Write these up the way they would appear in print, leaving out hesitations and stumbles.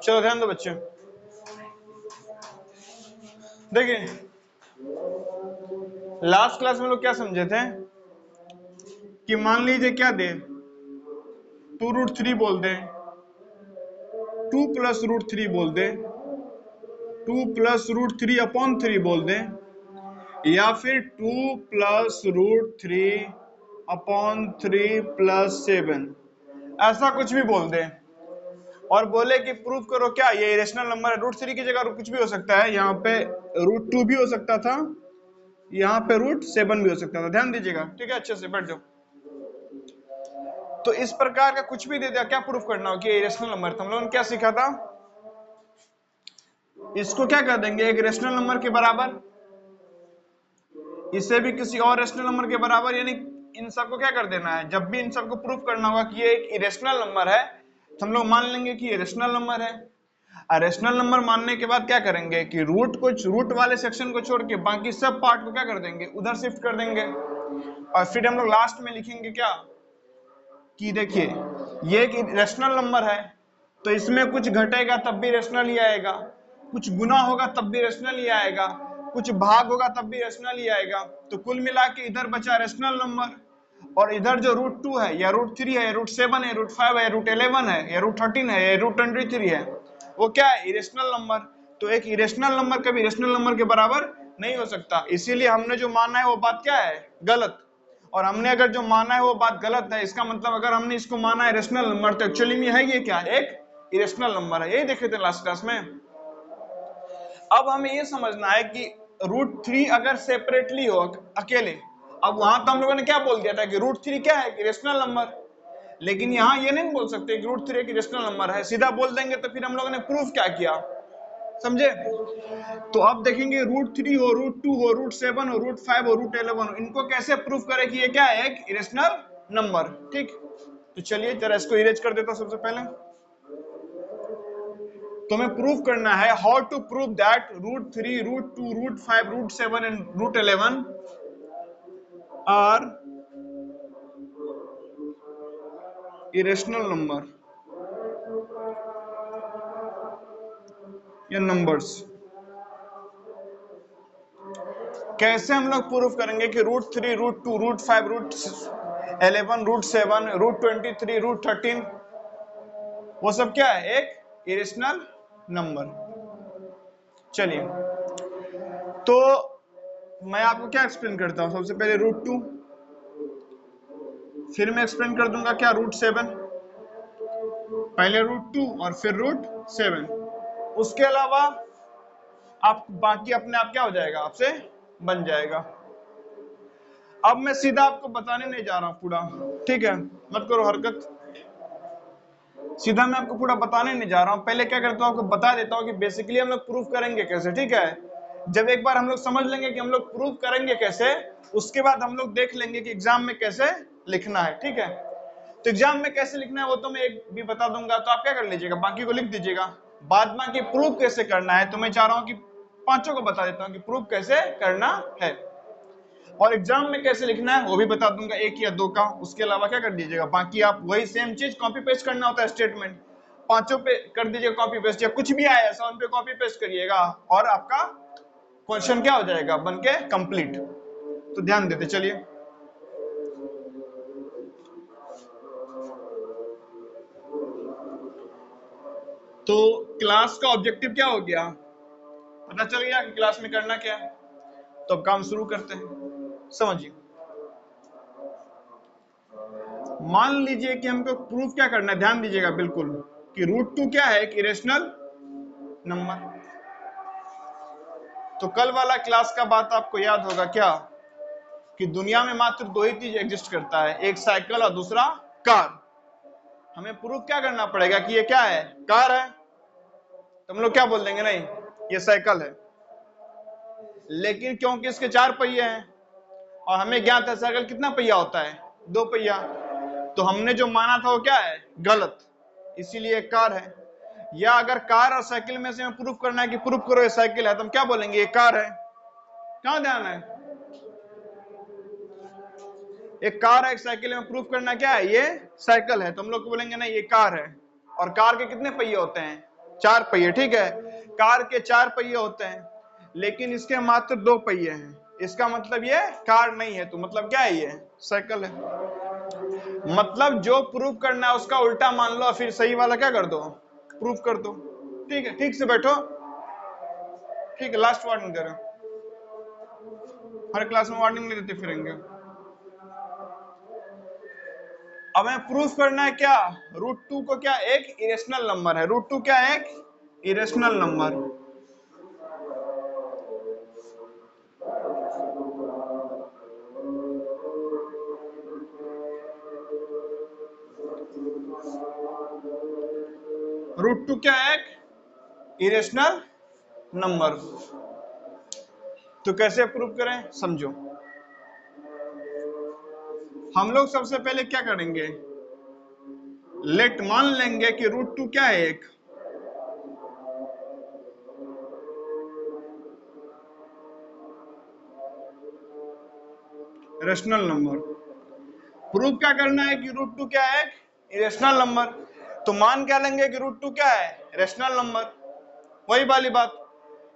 चलो ध्यान दो बच्चे, देखिए लास्ट क्लास में लोग क्या समझे थे कि मान लीजिए क्या दे 2√3 बोल दे, 2+√3 बोल दे, 2+√3/3 बोल दे, या फिर 2+√3/3+7 ऐसा कुछ भी बोल दे और बोले कि प्रूव करो क्या ये इरेशनल नंबर है। √3 की जगह कुछ भी हो सकता है, यहाँ पे √2 भी हो सकता था, यहाँ पे √7 भी हो सकता था। ध्यान दीजिएगा, ठीक है, अच्छे से बैठ जाओ। तो इस प्रकार का कुछ भी दे दिया, क्या प्रूफ करना हो कि इरेशनल नंबर। हम लोगों ने क्या सीखा था, इसको क्या कर देंगे एक रेशनल नंबर के बराबर, इसे भी किसी और रेशनल नंबर के बराबर, यानी इन सबको क्या कर देना है। जब भी इन सबको प्रूफ करना होगा कि ये एक इरेशनल नंबर है तो हम लोग मान लेंगे कि ये रेशनल नंबर है। रेशनल नंबर मानने के बाद क्या करेंगे कि रूट वाले सेक्शन को छोड़ के बाकी सब पार्ट को क्या कर देंगे, उधर शिफ्ट कर देंगे। और फिर हम लोग लास्ट में लिखेंगे क्या कि देखिए ये एक रेशनल नंबर है तो इसमें कुछ घटेगा तब भी रेशनल ही आएगा, कुछ गुना होगा तब भी रेशनल ही आएगा, कुछ भाग होगा तब भी रेशनल ही आएगा। तो कुल मिला के इधर बचा रेशनल नंबर, और इधर जो √2 है या √3 है या √7 है, √5 है, √11 है या √13 है या √23 है, वो क्या है, इरेशनल नंबर। तो एक इरेशनल नंबर कभी रेशनल नंबर के बराबर नहीं हो सकता, इसीलिए हमने जो माना है वो बात क्या है, गलत। और हमने अगर जो माना है वो बात गलत है, इसका मतलब अगर हमने इसको माना है रेशनल नंबर तो एक्चुअली में है ये क्या, एक इरेशनल नंबर है। यही देखे थे लास्ट क्लास में। अब हमें ये समझना है कि √3 अगर सेपरेटली हो अकेले, अब वहां तो हम लोगों ने क्या बोल दिया था कि √3 क्या है, इरेशनल नंबर। लेकिन यहाँ ये नहीं बोल सकते कि √3 एक इरेशनल नंबर है, सीधा बोल देंगे तो फिर हम लोगों ने प्रूफ क्या किया, समझे। तो अब देखेंगे √3 हो, √2 हो, √7 हो, √5 हो, √11 हो, इनको कैसे प्रूफ करें कि ये क्या है, एक इरेशनल नंबर। ठीक, तो चलिए जरा इसको इरेज कर देता हूं। सबसे पहले तो हमें प्रूफ करना है how to prove that √3, √2, √5, √7 and √11 are irrational number या नंबर्स। कैसे हम लोग प्रूफ करेंगे कि √3, √2, √5, √11, √7, √23, √13 वो सब क्या है, एक इरेशनल नंबर। चलिए तो मैं आपको क्या एक्सप्लेन करता हूं, सबसे पहले √2, फिर मैं एक्सप्लेन कर दूंगा क्या √7, पहले √2 और फिर √7। उसके अलावा आप बाकी अपने आप क्या हो जाएगा, आपसे बन जाएगा। अब मैं सीधा आपको बताने नहीं जा रहा हूं पूरा, ठीक है, मत करो हरकत, सीधा मैं आपको पूरा बताने नहीं जा रहा हूं। पहले क्या करता हूं, आपको बता देता हूं कि बेसिकली हम लोग प्रूफ करेंगे कैसे, ठीक है। जब एक बार हम लोग समझ लेंगे कि हम लोग प्रूफ करेंगे कैसे, उसके बाद हम लोग देख लेंगे कि एग्जाम में कैसे लिखना है, ठीक है। तो एग्जाम में कैसे लिखना है वो तो मैं एक भी बता दूंगा, तो आप क्या कर लीजिएगा, बाकी को लिख दीजिएगा। बाद बाकी प्रूफ कैसे करना है तो मैं चाह रहा हूं कि पांचों को बता देता हूं कि प्रूफ कैसे करना है, और एग्जाम में कैसे लिखना है वो भी बता दूंगा, एक या दो का। उसके अलावा क्या कर दीजिएगा, बाकी आप वही सेम चीज कॉपी पेस्ट करना होता है, स्टेटमेंट पांचों पे कर दीजिएगा कॉपी पेस्ट, या कुछ भी आया ऐसा उन पे कॉपी पेस्ट करिएगा और आपका क्वेश्चन क्या हो जाएगा, बन के कंप्लीट। तो ध्यान देते चलिए। तो क्लास का ऑब्जेक्टिव क्या हो गया, पता चल गया कि क्लास में करना क्या है। तो अब काम शुरू करते हैं, समझिए। मान लीजिए कि हमको प्रूफ क्या करना है, ध्यान दीजिएगा बिल्कुल, कि √2 क्या है, एक इरेशनल नंबर। तो कल वाला क्लास का बात आपको याद होगा क्या, कि दुनिया में मात्र दो ही चीज एग्जिस्ट करता है, एक साइकिल और दूसरा कार। हमें प्रूफ क्या करना पड़ेगा कि ये क्या है, कार है। तो हम लोग क्या बोल देंगे, नहीं ये साइकिल है। लेकिन क्योंकि इसके 4 पहिए हैं और हमें ज्ञात है साइकिल कितना पहिया होता है, 2 पहिया, तो हमने जो माना था वो क्या है, गलत, इसीलिए एक कार है। या अगर कार और साइकिल में से हमें प्रूफ करना है कि प्रूफ करो ये साइकिल है, तो हम क्या बोलेंगे, ये कार है। कहां ध्यान है, एक कार है एक साइकिल में प्रूफ करना क्या है, ये साइकिल है, तो हम लोग बोलेंगे नहीं ये कार है। और कार के कितने पहिए होते हैं, 4 पहिए, ठीक है। कार के 4 पहिए होते हैं, लेकिन इसके मात्र 2 पहिए हैं। इसका मतलब ये कार नहीं है, तो मतलब क्या है, ये साइकिल है। मतलब जो प्रूफ करना है उसका उल्टा मान लो, फिर सही वाला क्या कर दो, प्रूफ कर दो। ठीक है, ठीक से बैठो। ठीक है, लास्ट वार्निंग दे रहे हो, हर क्लास में वार्निंग नहीं देते फिरेंगे। अब हमें प्रूफ करना है क्या, √2 को क्या एक इरेशनल नंबर है। √2 क्या है, एक इरेशनल नंबर। √2 क्या है, एक इरेशनल नंबर। तो कैसे प्रूफ करें, समझो। हम लोग सबसे पहले क्या करेंगे, लेट मान लेंगे कि √2 क्या है, एक रेशनल नंबर। प्रूफ क्या करना है कि √2 क्या है, इरेशनल नंबर। तो मान क्या लेंगे कि √2 क्या है, रेशनल नंबर। वही वाली बात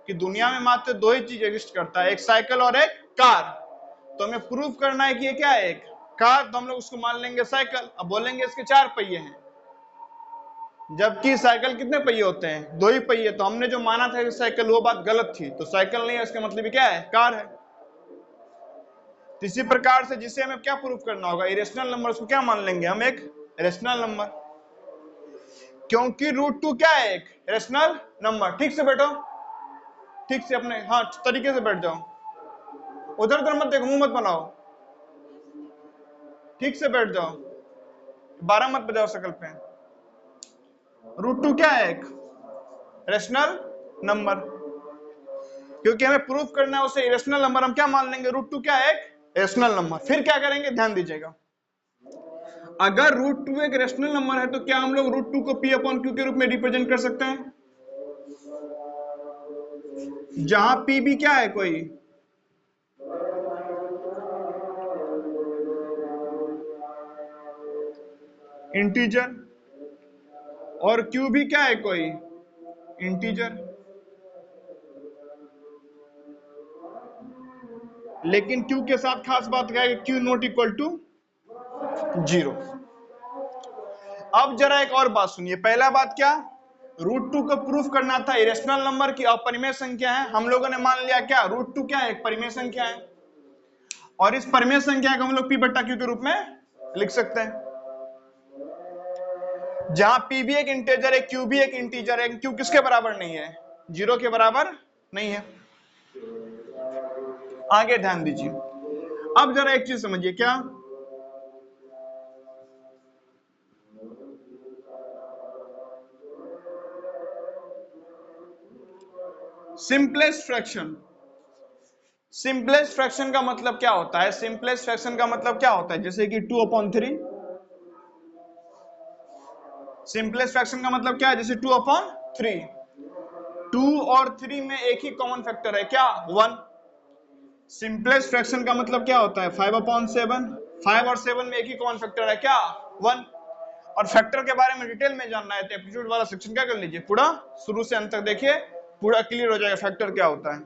कि दुनिया में मात्र 2 ही चीज एग्जिस्ट करता है, एक साइकिल और एक कार। तो हमें प्रूफ करना है कि ये क्या है, एक कार, तो हम लोग उसको मान लेंगे साइकिल। अब बोलेंगे इसके 4 पहिए हैं, जबकि साइकिल कितने पहिए होते हैं, 2 ही पहिए। तो हमने जो माना था कि साइकिल, वो बात गलत थी, तो साइकिल नहीं है, इसका मतलब क्या है, कार है। तो इसी प्रकार से जिसे हमें क्या प्रूफ करना होगा, इरेशनल नंबर, उसको क्या मान लेंगे हम, एक रेशनल नंबर, क्योंकि √2 क्या है, एक रेशनल नंबर। ठीक से बैठो, ठीक से अपने हाँ तरीके से बैठ जाओ, उधर उधर मत देखो, मुंह मत बनाओ, ठीक से बैठ जाओ, 12 मत बजाओ शकल पे। √2 क्या है, एक रेशनल नंबर, क्योंकि हमें प्रूफ करना है उसे इरेशनल नंबर, हम क्या मान लेंगे, √2 क्या है, एक रेशनल नंबर। फिर क्या करेंगे, ध्यान दीजिएगा, अगर √2 एक रेशनल नंबर है तो क्या हम लोग √2 को P/Q के रूप में रिप्रेजेंट कर सकते हैं, जहां P भी क्या है, कोई इंटीजर, और Q भी क्या है, कोई इंटीजर। लेकिन Q के साथ खास बात क्या है, Q नॉट इक्वल टू 0। अब जरा एक और बात सुनिए, पहला बात क्या, √2 को प्रूफ करना था इरेशनल नंबर की अपरिमेय संख्या है। हम लोगों ने मान लिया क्या, √2 क्या है, एक परिमेय संख्या है, और इस परिमेय संख्या को हम लोग P/Q के रूप में लिख सकते हैं, जहां P भी एक इंटीजर है, Q भी एक इंटीजर है। Q किसके बराबर नहीं है, 0 के बराबर नहीं है। आगे ध्यान दीजिए, अब जरा एक चीज समझिए, क्या सिंपलेस्ट फ्रैक्शन, सिंपलेस्ट फ्रैक्शन का मतलब क्या होता है, सिंपलेस्ट फ्रैक्शन का मतलब क्या होता है, जैसे कि 2/3। सिंपलेस्ट फ्रैक्शन का मतलब क्या है, जैसे 2/3। 2 और 3 में एक ही कॉमन फैक्टर है, क्या, 1। सिंपलेस्ट फ्रैक्शन का मतलब क्या होता है, 5/7। 5 और 7 में एक ही कॉमन फैक्टर है, क्या, 1। और फैक्टर के बारे में डिटेल में जानना है तो एप्टीट्यूड वाला सेक्शन क्या कर लीजिए, पूरा शुरू से अंत तक देखिए, पूरा क्लियर हो जाएगा फैक्टर क्या होता है।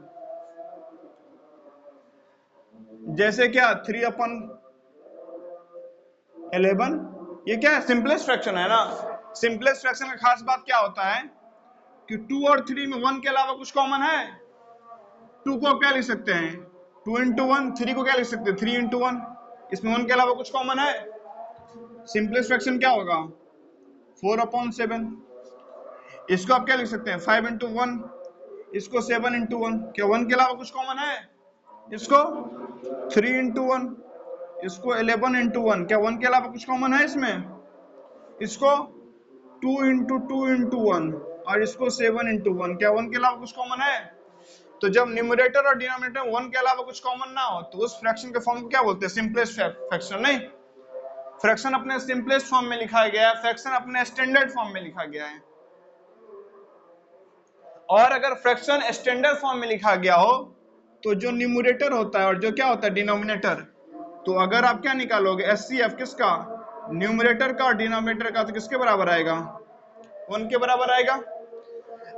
जैसे क्या 3/11, ये क्या है, सिंपलेस्ट फ्रैक्शन है ना। सिंपलेस्ट फ्रैक्शन का खास बात क्या होता है कि 2 और 3 में 1 के अलावा कुछ कॉमन है। 2 को क्या लिख सकते हैं, 2 into 1। 3 को क्या लिख सकते हैं, 3 into 1। इसमें 1 के अलावा कुछ कॉमन है। सिंपलेस्ट फ्रैक्शन क्या होगा, 4/7। इसको आप क्या लिख सकते हैं, 5 into 1। इसको 7 into 1। क्या 1 के अलावा कुछ कॉमन है, इसको 3 into 1। इसको 11 into 1। क्या 1 के अलावा कुछ कॉमन है इसमें, इसको 2 into 2 into 1। और इसको 7 into 1। क्या 1 के अलावा कुछ कॉमन है। तो जब न्यूमरेटर और डिनोमिनेटर में 1 के अलावा कुछ कॉमन ना हो तो उस फ्रैक्शन के फॉर्म को क्या बोलते हैं, सिंपलेस्ट फ्रैक्शन। नहीं, फ्रैक्शन अपने सिंपलेस्ट फॉर्म में लिखा गया है, फ्रैक्शन अपने स्टैंडर्ड फॉर्म में लिखा गया है। और अगर फ्रैक्शन स्टैंडर्ड फॉर्म में लिखा गया हो तो जो न्यूमरेटर होता है और जो क्या होता है, डिनोमिनेटर, तो अगर आप क्या निकालोगे, HCF किसका, न्यूमरेटर का और डिनोमिनेटर का, तो किसके बराबर आएगा, 1 के बराबर आएगा।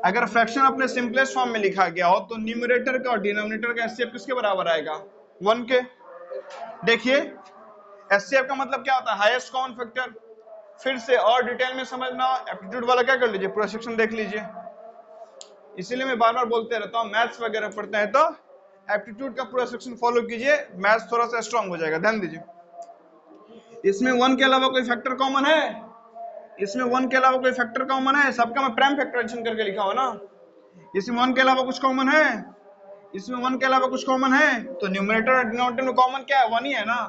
अगर फ्रैक्शन अपने सिंपलेस्ट फॉर्म में लिखा गया हो तो न्यूमरेटर का और डिनोमिनेटर का एचसीएफ किसके बराबर आएगा? 1 के। देखिए एचसीएफ का मतलब क्या होता है? Highest common factor. फिर से और डिटेल में समझना एप्टीट्यूड वाला क्या कर लीजिए, पूरा सेक्शन देख लीजिए। इसीलिए मैं बार बार बोलते रहता हूँ, मैथ्स वगैरह पढ़ते हैं तो एप्टीट्यूड का पूरा सेक्शन फॉलो कीजिए, मैथ्स थोड़ा सा स्ट्रांग हो जाएगा। ध्यान दीजिए, इसमें 1 के अलावा कोई फैक्टर कॉमन है? इसमें 1 के अलावा कोई फैक्टर कॉमन है? सबका मैं प्राइम फैक्टराइजेशन करके लिखा हो ना। इसमें 1 के अलावा कुछ कॉमन है? इसमें 1 के अलावा कुछ कॉमन है? तो न्यूमरेटर और डिनोमिनेटर में कॉमन क्या है? 1 ही है ना।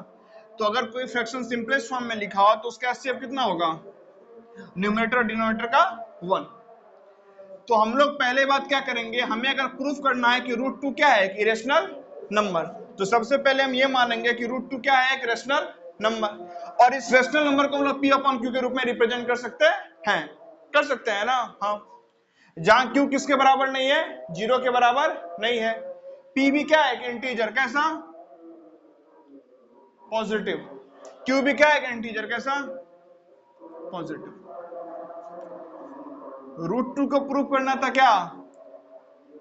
तो अगर कोई फ्रैक्शन सिंपलेस्ट फॉर्म में लिखा हो तो उसका एचसीएफ कितना होगा? न्यूमरेटर और डिनोमिनेटर का 1। तो हम लोग पहले बात क्या करेंगे, हमें अगर प्रूफ करना है कि √2 क्या है? एक इरेशनल नंबर। तो सबसे पहले हम ये मानेंगे कि √2 क्या है? एक रेशनल नंबर। और इस रेशनल नंबर को हम लोग P/Q के रूप में रिप्रेजेंट कर सकते हैं, कर सकते हैं ना। हाँ, जहां Q किसके बराबर नहीं है? 0 के बराबर नहीं है। P भी क्या है? एक इंटीजर। कैसा? पॉजिटिव। Q भी क्या है? एक इंटीजर। कैसा? पॉजिटिव। √2 को प्रूव करना था क्या?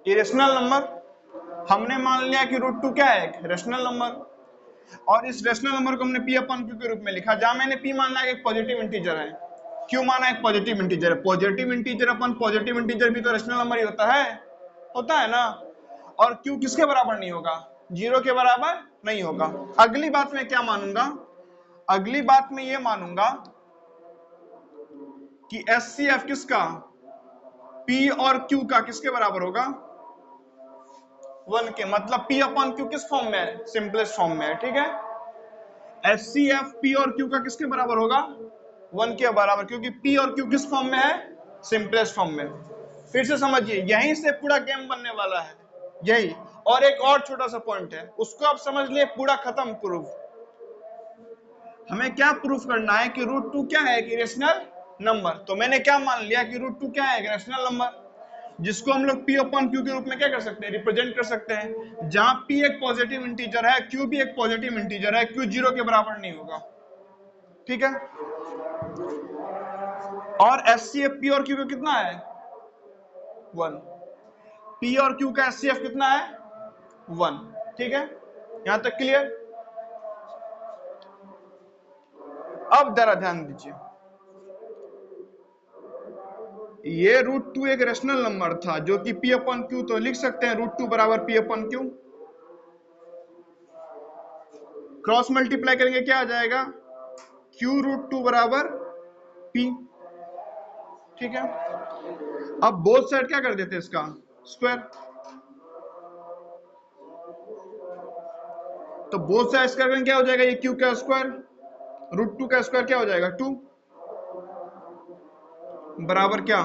Irrational number. हमने मान लिया कि √2 क्या है? एक रेशनल नंबर। और इस रेशनल नंबर को हमने P/Q के रूप में लिखा, जहां मैंने P माना एक पॉजिटिव इंटीजर है, Q माना एक पॉजिटिव इंटीजर है। पॉजिटिव इंटीजर अपन पॉजिटिव इंटीजर भी तो रेशनल नंबर ही होता है ना। और Q किसके बराबर नहीं होगा? 0 के बराबर नहीं होगा। अगली बात में क्या मानूंगा? अगली बात में ये मानूंगा कि एचसीएफ किसका? P और Q का किसके बराबर होगा? 1 के। मतलब P/Q किस फॉर्म में है? सिंपलेस्ट फॉर्म में है। ठीक है, एचसीएफ P और Q का किसके बराबर होगा? 1 के बराबर, क्योंकि P और Q किस फॉर्म में है? सिंपलेस्ट फॉर्म में। फिर से समझिए, यहीं से पूरा गेम बनने वाला है, यही। और एक और छोटा सा पॉइंट है, उसको आप समझ लिए, पूरा खत्म प्रूफ। हमें क्या प्रूफ करना है कि √2 क्या है? एक इरेशनल नंबर। तो मैंने क्या मान लिया कि √2 क्या है? एक रेशनल नंबर, जिसको हम लोग P/Q के रूप में क्या कर सकते हैं? रिप्रेजेंट कर सकते हैं। जहां P एक पॉजिटिव इंटीजर है, Q भी एक पॉजिटिव इंटीजर है, Q 0 के बराबर नहीं होगा। ठीक है, और एचसीएफ P और Q का कितना है? 1। P और Q का एचसीएफ कितना है? 1। ठीक है, यहां तक क्लियर? अब जरा ध्यान दीजिए, ये √2 एक रेशनल नंबर था, जो कि P/Q, तो लिख सकते हैं √2 बराबर P/Q। क्रॉस मल्टीप्लाई करेंगे क्या आ जाएगा? Q√2 बराबर P। ठीक है, अब बोथ साइड क्या कर देते हैं? इसका स्क्वायर। तो बोथ साइड स्क्वायर करेंगे क्या हो जाएगा? ये Q का स्क्वायर √2 का स्क्वायर क्या हो जाएगा? 2 बराबर क्या?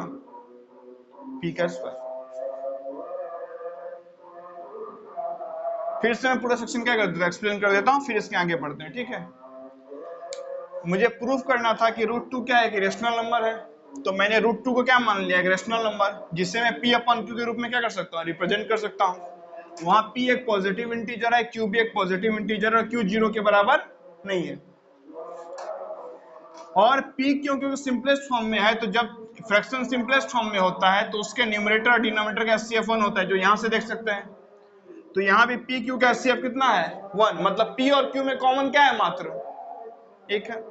P का स्क्वायर। फिर से मैं पूरा सेक्शन क्या कर देता हूं? एक्सप्लेन कर देता हूं, फिर इसके आगे बढ़ते हैं। ठीक है, मुझे प्रूफ करना था कि √2 क्या है? एक रेशनल नंबर है। तो मैंने √2 को क्या मान लिया? एक रेशनल नंबर, जिसे मैं P/Q के रूप में क्या कर सकता हूँ? रिप्रेजेंट कर सकता हूँ। वहां P एक पॉजिटिव इंटीजर है, Q भी एक पॉजिटिव इंटीजर है, और Q 0 के बराबर नहीं है। और P क्योंकि सिंपलेस्ट फॉर्म में है, तो जब फ्रैक्शन सिंपलेस्ट फॉर्म में होता है तो उसके न्यूमरेटर और डिनोमिनेटर का एचसीएफ 1 होता है, जो यहां से देख सकते हैं। तो यहाँ भी P Q का एचसीएफ कितना है? 1। मतलब P और Q में कॉमन क्या है? मात्र एक है।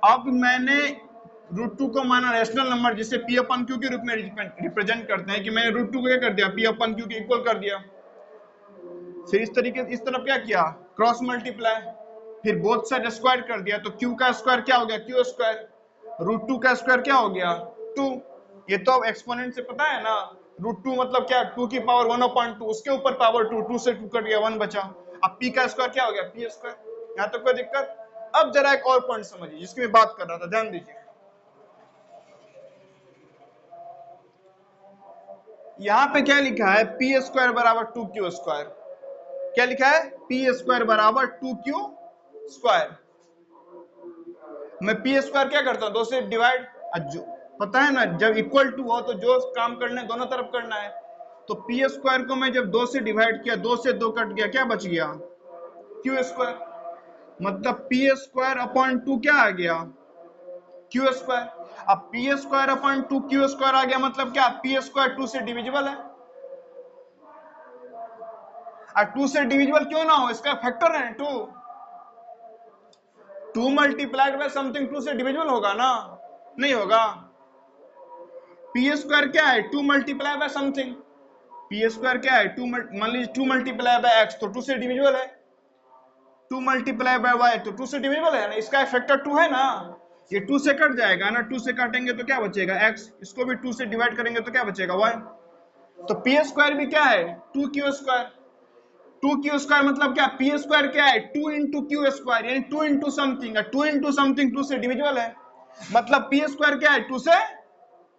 अब मैंने √2 को माना रेशनल नंबर, जिसे P/Q के रूप में रिप्रेजेंट करते हैं, कि मैंने √2 को क्या कर दिया? P/Q के इक्वल कर दिया। फिर इस तरीके इस तरफ क्या किया? Cross multiply. फिर बोथ साइड स्क्वायर कर दिया, तो Q का स्क्वायर क्या हो गया? Q square. √2 का स्क्वायर क्या हो गया? 2। ये तो अब एक्सपोनेंट से पता है ना, √2 मतलब क्या? 2 की पावर 1/2, उसके ऊपर पावर 2, 2 से 2 कट गया, 1 बचा। अब P का स्क्वायर क्या हो गया? P square. यहाँ तक कोई दिक्कत? अब जरा एक और पॉइंट समझिए, जिसकी मैं बात कर रहा था, ध्यान दीजिए। यहाँ पे क्या लिखा है? P² बराबर 2Q स्क्वायर। क्या लिखा है? P² बराबर 2Q²। मैं P² क्या करता हूँ? 2 से डिवाइड। पता है ना, जब इक्वल टू हो तो जो काम करना है दोनों तरफ करना है। तो P² को मैं जब 2 से डिवाइड किया, 2 से 2 कट गया, क्या बच गया? Q²। मतलब P² अपॉन 2 क्या आ गया? Q square. अब p square upon 2 q square आ गया, मतलब क्या, पी स्क्वायर 2 से डिविजिबल है। और 2 से डिविजिबल क्यों ना हो, इसका फैक्टर है 2। 2 मल्टीप्लाइड बाय समथिंग 2 से डिविजिबल होगा ना, नहीं होगा। पी स्क्वायर क्या है, 2 multiply by something. P square क्या है, 2, मान लीजिए 2 मल्टीप्लाई बाय एक्स तो 2 से डिविजिबल है, 2 मल्टीप्लाई बाय वाई तो 2 से डिविजिबल है ना, इसका फैक्टर 2 है ना। ये 2 से कट जाएगा ना, 2 से काटेंगे तो क्या बचेगा x, इसको भी 2 से डिवाइड करेंगे तो क्या बचेगा y। तो पी स्क्वायर भी क्या है, 2 क्यू स्क्वायर। 2 क्यू स्क्वायर मतलब क्या, पी स्क्वायर क्या है, 2 इंटू क्यू स्क्वायर, यानी 2 इंटू समथिंग, 2 इंटू समथिंग 2 से डिविजिबल है, मतलब पी स्क्वायर क्या है, 2 से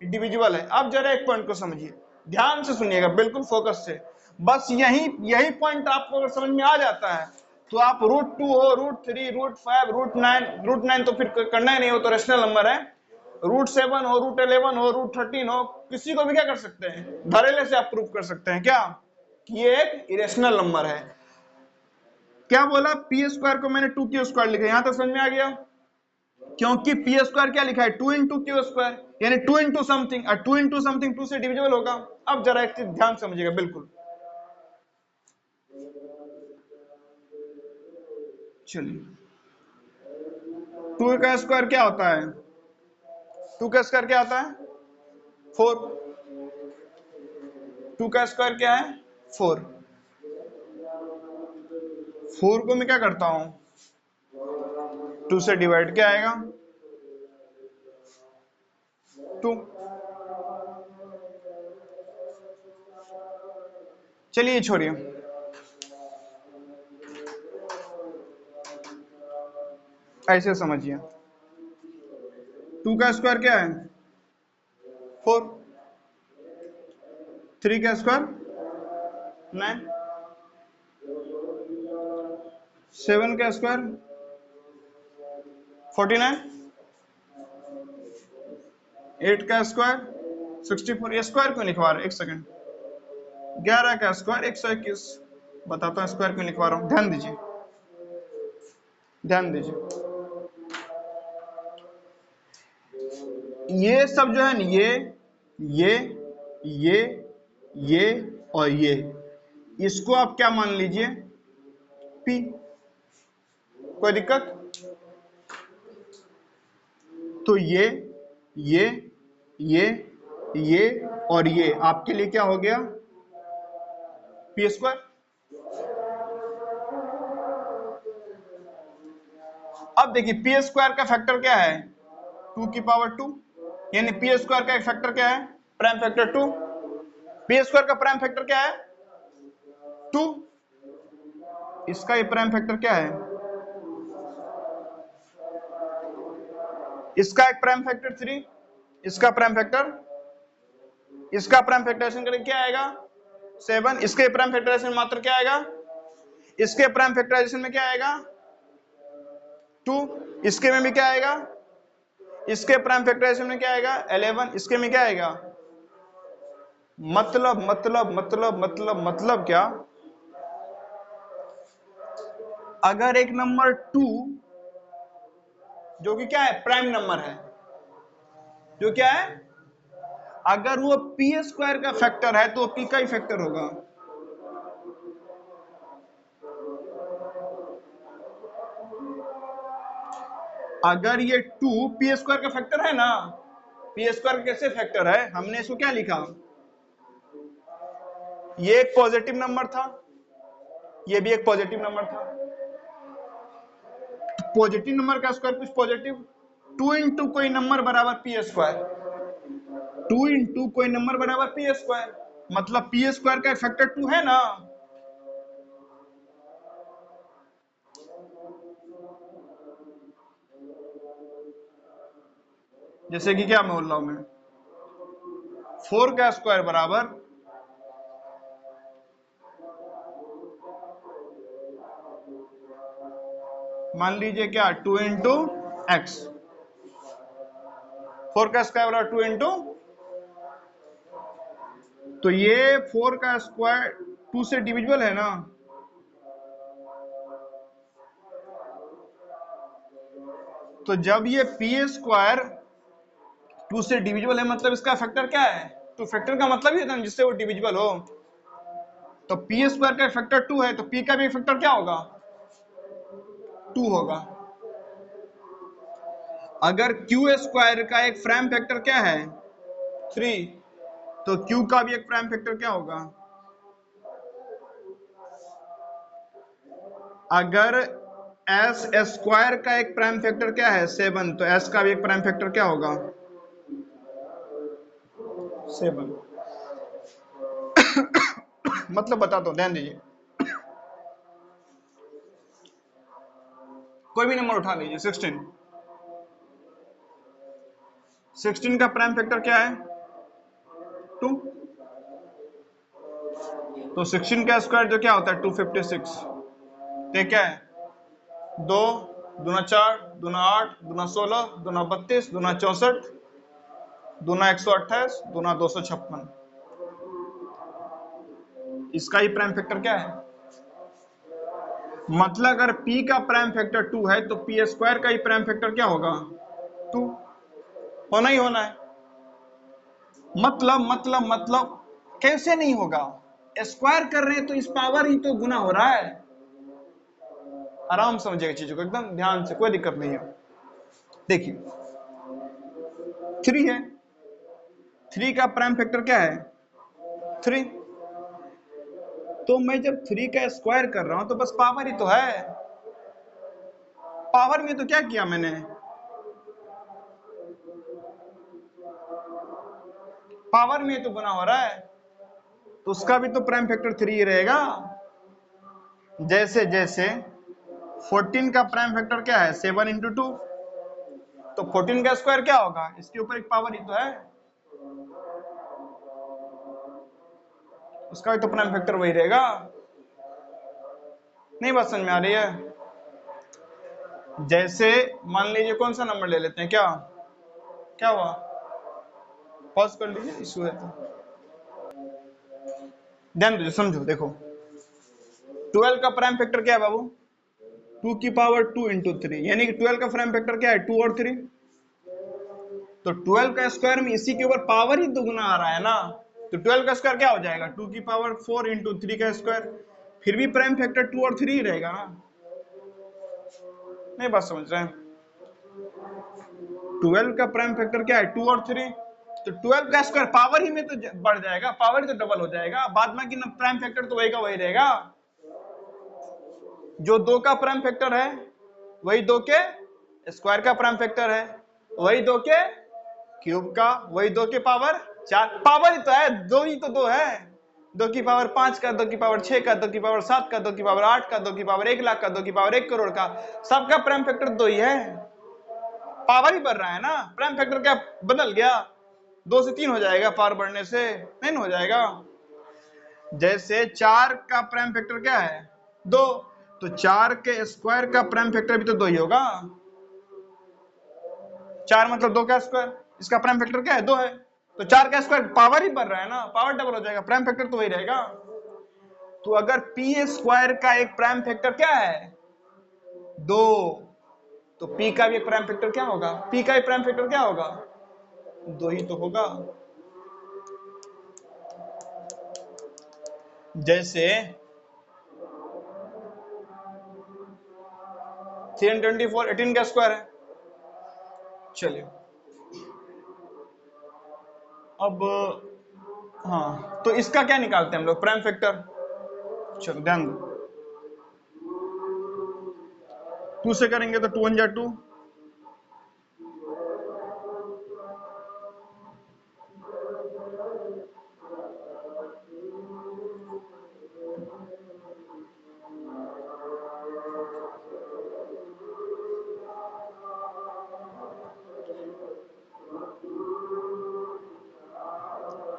डिविजिबल है। अब जरा एक पॉइंट को समझिए, ध्यान से सुनिएगा, बिल्कुल फोकस से। बस यही यही पॉइंट आपको अगर समझ में आ जाता है तो आप √2 हो, √3, √5, √9 तो फिर करना ही नहीं हो, तो रेशनल नंबर है। √7 हो, √11 हो, √13 हो, किसी को भी क्या कर सकते हैं, धड़ल्ले से आप प्रूव कर सकते हैं क्या, कि ये एक इरेशनल नंबर है। क्या बोला, पी स्क्वायर को मैंने 2 क्यू स्क्वायर लिखा, यहां तक समझ में आ गया। क्योंकि पी स्क्वायर क्या लिखा है, 2 इंटू क्यू स्क्वायर, यानी 2 इंटू समथिंग, और 2 इंटू समथिंग 2 से डिविजिबल होगा। अब जरा एक चीज ध्यान समझिएगा, बिल्कुल चलिए। 2 का स्क्वायर क्या होता है, 2 का स्क्वायर क्या होता है, 4। 2 का स्क्वायर क्या है, 4। 4 को मैं क्या करता हूं, 2 से डिवाइड, क्या आएगा, 2। चलिए छोड़िए, ऐसे समझिए। 2 का स्क्वायर क्या है, 4। 3 का स्क्वायर 9। 7 का स्क्वायर 49। 8 का स्क्वायर 64। ये स्क्वायर क्यों लिखवा रहे, एक सेकंड। 11 का स्क्वायर 121। बताता हूँ स्क्वायर क्यों लिखवा रहा हूँ, ध्यान दीजिए, ध्यान दीजिए। ये सब जो है ना, ये ये ये और ये, इसको आप क्या मान लीजिए, P। कोई दिक्कत, तो ये ये और ये आपके लिए क्या हो गया, पी स्क्वायर। अब देखिए पी स्क्वायर का फैक्टर क्या है, 2 की पावर 2, यानी पी स्क्वायर का एक फैक्टर क्या है, प्राइम फैक्टर 2। पी स्क्वायर का प्राइम फैक्टर क्या है, 2। इसका ये प्राइम फैक्टर क्या है, इसका एक प्राइम फैक्टर 3, इसका प्राइम फैक्टर, इसका प्राइम फैक्टराइजेशन करें क्या आएगा, 7। इसके प्राइम फैक्टराइजेशन मात्र क्या आएगा, इसके प्राइम फैक्टराइजेशन में क्या आएगा, 2। इसके में भी क्या आएगा, इसके प्राइम फैक्टराइजेशन में क्या आएगा, 11। इसके में क्या आएगा, मतलब क्या, अगर एक नंबर 2 जो कि क्या है, प्राइम नंबर है, जो क्या है, अगर वो पी स्क्वायर का फैक्टर है तो पी का ही फैक्टर होगा। अगर ये 2 पी स्क्वायर का फैक्टर है ना, पी स्क्वायर कैसे फैक्टर है, हमने इसको क्या लिखा, ये एक पॉजिटिव नंबर था, ये भी एक पॉजिटिव नंबर था। पॉजिटिव नंबर का स्क्वायर कुछ पॉजिटिव, 2 इंटू कोई नंबर बराबर पी स्क्वायर, 2 इंटू कोई नंबर बराबर पी स्क्वायर, मतलब पी स्क्वायर का फैक्टर 2 है ना। जैसे कि क्या बोल रहा हूं मैं, 4 का स्क्वायर बराबर, मान लीजिए क्या, 2 इंटू एक्स। 4 का स्क्वायर बराबर 2 इंटू, तो ये 4 का स्क्वायर 2 से डिविजिबल है ना, तो जब ये पी स्क्वायर 2 से डिविजिबल है मतलब इसका फैक्टर क्या है? तो फैक्टर का मतलब ही होता है जिससे वो डिविजिबल हो। तो पी स्क्वायर का फैक्टर 2 है तो पी का भी फैक्टर क्या होगा? 2 होगा। अगर क्यू स्क्वायर का एक प्राइम फैक्टर क्या है? 3, तो क्यू का भी एक प्राइम फैक्टर क्या होगा? अगर एस स्क्वायर का एक प्राइम फैक्टर क्या है? 7, तो एस का भी एक प्राइम फैक्टर क्या होगा? 7। मतलब बताता हूं, ध्यान दीजिए। कोई भी नंबर उठा लीजिए। 16 का प्राइम फैक्टर क्या है? 2। तो 16 का स्क्वायर जो क्या होता है? 256। तो क्या है? 2 दूना 4 दूना 8 दूना 16 दूना 32 दूना 64 दूना 128 दूना 256। इसका ही प्राइम फैक्टर क्या है? मतलब अगर p का प्राइम फैक्टर 2 है तो p स्क्वायर का ही प्राइम फैक्टर क्या होगा? 2 होना ही होना है। मतलब कैसे नहीं होगा? स्क्वायर कर रहे हैं तो इस पावर ही तो गुना हो रहा है। आराम समझिएगा चीजों को, एकदम ध्यान से, कोई दिक्कत नहीं है। देखिए 3 है, 3 का प्राइम फैक्टर क्या है? 3। तो मैं जब 3 का स्क्वायर कर रहा हूं तो बस पावर ही तो है। पावर में तो क्या किया मैंने? पावर में तो गुना हो रहा है, तो उसका भी तो प्राइम फैक्टर 3 ही रहेगा। जैसे जैसे 14 का प्राइम फैक्टर क्या है? 7 इंटू 2, तो 14 का स्क्वायर क्या होगा? इसके ऊपर एक पावर ही तो है, उसका भी तो प्राइम फैक्टर वही रहेगा। नहीं बात समझ में आ रही है? जैसे मान लीजिए कौन सा नंबर ले लेते हैं, क्या क्या हुआ? पॉज कर लीजिए, इशू है तो। ध्यान दीजिए, समझो, देखो 12 का प्राइम फैक्टर क्या है बाबू? 2 की पावर 2 इंटू 3, यानी कि 12 का प्राइम फैक्टर क्या है? 2 और 3। तो 12 का स्क्वायर में इसी के ऊपर पावर ही दुगुना आ रहा है ना, तो 12 का स्क्वायर क्या हो जाएगा? 2 की पावर 4 इंटू 3 का स्क्वायर। फिर भी प्राइम फैक्टर 2 और 3 ही रहेगा ना। नहीं बात समझ रहे हैं? 12 का प्राइम फैक्टर क्या है? 2 और 3। तो 12 का स्क्वायर पावर ही में तो बढ़ जाएगा, पावर ही तो डबल हो जाएगा, बाद में कि प्राइम फैक्टर तो वही का वही रहेगा। जो 2 का प्राइम फैक्टर है वही 2 के स्क्वायर का प्राइम फैक्टर है, वही 2 के क्यूब का, वही 2 के पावर 4। पावर ही तो है, 2 ही तो 2 है। 2 की पावर 5 का, 2 की पावर 6 का, 2 की पावर 7 का, 2 की पावर 8 का, 2 की पावर 1 लाख का, 2 की पावर 1 करोड़ का, सबका प्राइम फैक्टर 2 ही है। पावर ही बढ़ रहा है ना, प्राइम फैक्टर क्या बदल गया? 2 से 3 हो जाएगा पावर बढ़ने से? नहीं हो जाएगा। जैसे 4 का प्राइम फैक्टर क्या है? 2, तो 4 के स्क्वायर का प्राइम फैक्टर भी तो 2 ही होगा। 4 मतलब 2 का स्क्वायर, इसका प्राइम फैक्टर क्या है? 2 है। तो 4 का स्क्वायर पावर ही बढ़ रहा है ना, पावर डबल हो जाएगा, प्राइम फैक्टर तो वही रहेगा। तो अगर पी स्क्वायर का एक प्राइम फैक्टर क्या है? 2, तो पी का भी एक प्राइम फैक्टर क्या होगा? पी का भी प्राइम फैक्टर क्या होगा? 2 ही तो होगा। जैसे 324 18 का स्क्वायर है। चलिए अब, हाँ, तो इसका क्या निकालते हैं हम लोग? Prime factor. चलो ध्यान दो, 2 से करेंगे तो 2 1 जा 2,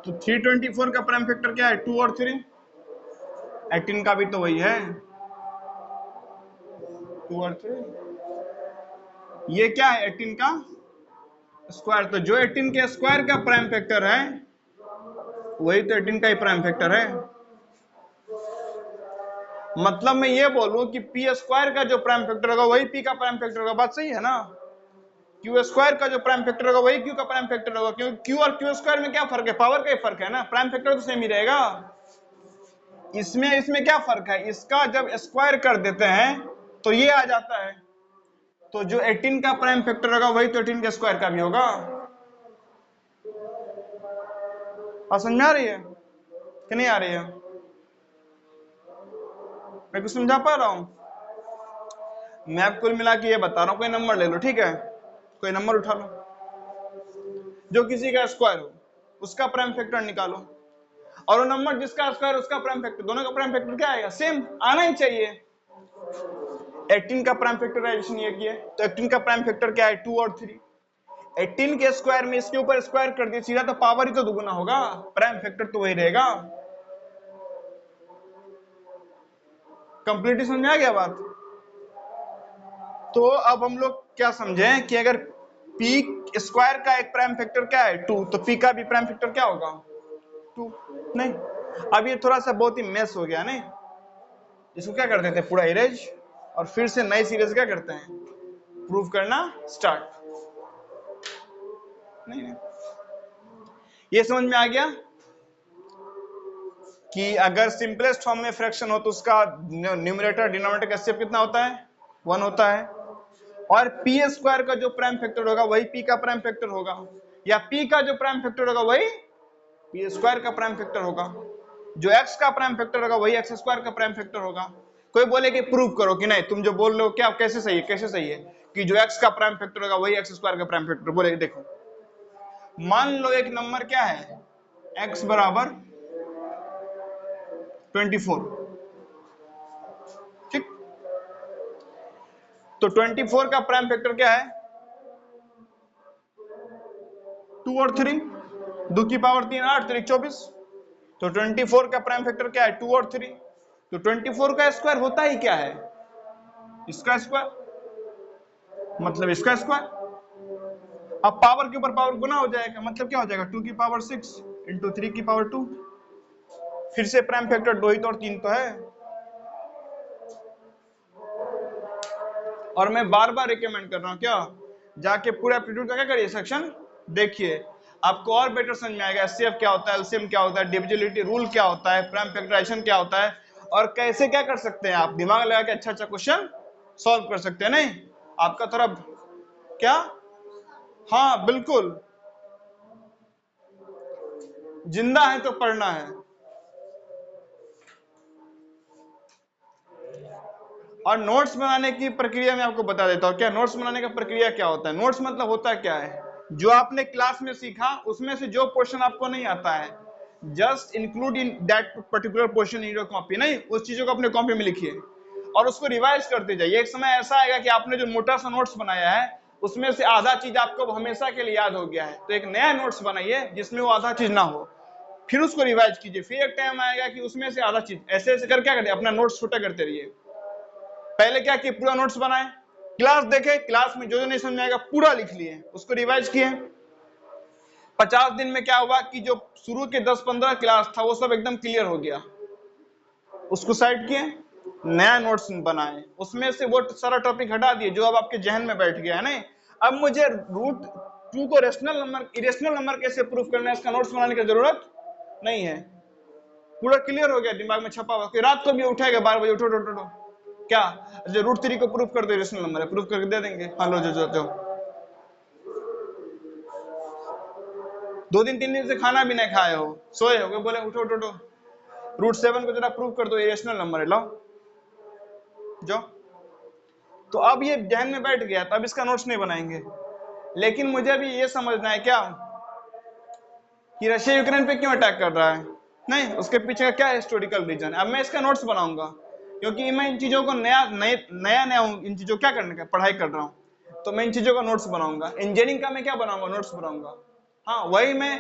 तो 324 का प्राइम फैक्टर क्या है? 2 और 3। 18 का भी तो वही है, 2 और 3। ये क्या है? 18 का स्क्वायर। तो जो 18 के स्क्वायर का प्राइम फैक्टर है वही तो 18 का ही प्राइम फैक्टर है। मतलब मैं ये बोलूं कि पी स्क्वायर का जो प्राइम फैक्टर होगा वही पी का प्राइम फैक्टर होगा। बात सही है ना? क्यू स्क्वायर का जो प्राइम फैक्टर होगा वही क्यू का प्राइम फैक्टर होगा, क्योंकि क्यू और क्यू स्क्वायर में क्या फर्क है, पावर का ही फर्क है ना, प्राइम फैक्टर तो सेम ही रहेगा। इसमें क्या फर्क है, इसका जब स्क्वायर कर देते हैं तो ये आ जाता है, तो जो 18 का प्राइम फैक्टर होगा वही तो 18 के स्क्वायर का भी होगा। समझ में आ रही है कि नहीं आ रही है, मैं कुछ समझा पा रहा हूं? मैं आपको कुल मिला के ये बता रहा हूं, कोई नंबर ले लो, ठीक है, कोई नंबर उठा लो जो किसी का स्क्वायर हो, उसका प्राइम फैक्टर निकालो, और वो नंबर जिसका स्क्वायर उसका प्राइम फैक्टर, दोनों का प्राइम फैक्टर क्या आएगा, सेम आना ही चाहिए। 18 का प्राइम फैक्टराइजेशन ये किया, तो 18 का प्राइम फैक्टर क्या है, 2 और 3। 18 के स्क्वायर में इसके ऊपर स्क्वायर कर दिया सीधा, तो पावर ही तो दुगुना होगा, प्राइम फैक्टर तो वही रहेगा। कंप्लीट समझ में आ गया बात? तो अब हम लोग क्या समझें कि अगर p स्क्वायर का एक प्राइम फैक्टर क्या है, 2, तो p का भी प्राइम फैक्टर क्या होगा, 2। नहीं, अब ये थोड़ा सा बहुत ही मेस हो गया नहीं, इसको क्या कर देते हैं पूरा इरेज, और फिर से नई सीरीज क्या करते हैं, प्रूव करना स्टार्ट। नहीं, ये समझ में आ गया कि अगर सिंपलेस्ट फॉर्म में फ्रैक्शन हो तो उसका न्यूमरेटर डिनोमिनेटर का एचसीएफ कितना होता है, 1 होता है, और पी स्क्वायर का जो प्राइम फैक्टर होगा वही पी का प्राइम फैक्टर होगा, या पी का जो प्राइम फैक्टर होगा वही पी स्क्वायर का प्राइम फैक्टर होगा, जो एक्स का प्राइम फैक्टर होगा वही एक्स स्क्वायर का प्राइम फैक्टर होगा। कोई बोले कि प्रूव करो, कि नहीं तुम जो बोल रहे हो क्या, कैसे सही है, कैसे सही है कि जो एक्स का प्राइम फैक्टर होगा वही एक्स स्क्वायर का प्राइम फैक्टर, बोले देखो मान लो एक नंबर क्या है, एक्स बराबर 24, ठीक, तो 24 का प्राइम फैक्टर क्या है, 2 और 3, 2 की पावर 3, 8 3 24, तो 24 का प्राइम फैक्टर क्या है, 2 और 3, तो 24 का स्क्वायर होता ही क्या है, इसका स्क्वायर, मतलब इसका स्क्वायर। अब पावर के ऊपर पावर गुना हो जाएगा, मतलब क्या हो जाएगा, 2 की पावर 6 इंटू 3 की पावर 2, फिर से प्राइम फैक्टर 2 ही तो और 3 तो है। और मैं बार बार रिकमेंड कर रहा हूं क्या, जाके पूरा एप्टीट्यूड का क्या करिए सेक्शन देखिए, आपको और बेटर समझ में आएगा एचसीएफ क्या होता है, एलसीएम क्या होता है, डिविजिबिलिटी रूल क्या होता है, प्राइम फैक्टराइजेशन क्या होता है, और कैसे क्या कर सकते हैं आप दिमाग लगा के अच्छा क्वेश्चन सॉल्व कर सकते हैं। नहीं आपका थोड़ा क्या, हाँ बिल्कुल, जिंदा है तो पढ़ना है। और नोट्स बनाने की प्रक्रिया में आपको बता देता हूं, क्या नोट्स बनाने का प्रक्रिया क्या होता है, नोट्स मतलब होता क्या है, जो आपने क्लास में सीखा उसमें से जो क्वेश्चन आपको नहीं आता है, just include in that particular question in your copy, नहीं उस चीजों को अपने कॉपी में लिखिए और उसको रिवाइज करते जाइए। एक समय ऐसा आएगा कि आपने जो मोटा सा नोट्स बनाया है उसमें से आधा चीज आपको हमेशा के लिए याद हो गया है, तो एक नया नोट्स बनाइए जिसमें वो आधा चीज ना हो, फिर उसको रिवाइज कीजिए, फिर एक टाइम आएगा कि उसमें से आधा चीज, ऐसे ऐसे कर क्या करिए अपना नोट्स छोटा करते रहिए। पहले क्या किए, पूरा नोट्स बनाए, क्लास देखे, क्लास में जो जो नहीं समझ में आएगा पूरा लिख लिए, उसको रिवाइज किए। 50 दिन में क्या हुआ कि जो शुरू के 10-15 क्लास था वो सब एकदम क्लियर हो गया, उसको साइड किए, नया नोट्स बनाए, उसमें से वो सारा टॉपिक हटा दिए जो अब आपके जहन में बैठ गया है। नहीं अब मुझे रूट 2 को रेशनल नंबर इरेशनल नंबर कैसे प्रूफ करना है इसका नोट्स बनाने की जरूरत नहीं है, पूरा क्लियर हो गया, दिमाग में छपा हुआ, कोई रात को भी उठेगा 12 बजे उठो उठो उठो, क्या जो रूट 3 को प्रूफ कर दो इरेशनल नंबर है, प्रूफ करके दे देंगे, हाँ लो जो जो जो 2 दिन 3 दिन से खाना भी नहीं खाए हो, सोए हो, बोले उठो उठो उठो रूट 7 को जरा प्रूफ कर दो इरेशनल नंबर है, लाओ जो। तो अब ये जहन में बैठ गया, तो अब इसका नोट्स नहीं बनाएंगे, लेकिन मुझे अभी ये समझना है क्या कि रशिया यूक्रेन पे क्यों अटैक कर रहा है, नहीं उसके पीछे का क्या हिस्टोरिकल रीजन है। अब मैं इसका नोट्स बनाऊंगा क्योंकि मैं इन चीजों को नया इन चीजों क्या करने का पढ़ाई कर रहा हूँ, तो मैं इन चीजों का नोट्स बनाऊंगा। इंजीनियरिंग का मैं क्या बनाऊंगा, नोट्स बनाऊंगा, हाँ वही मैं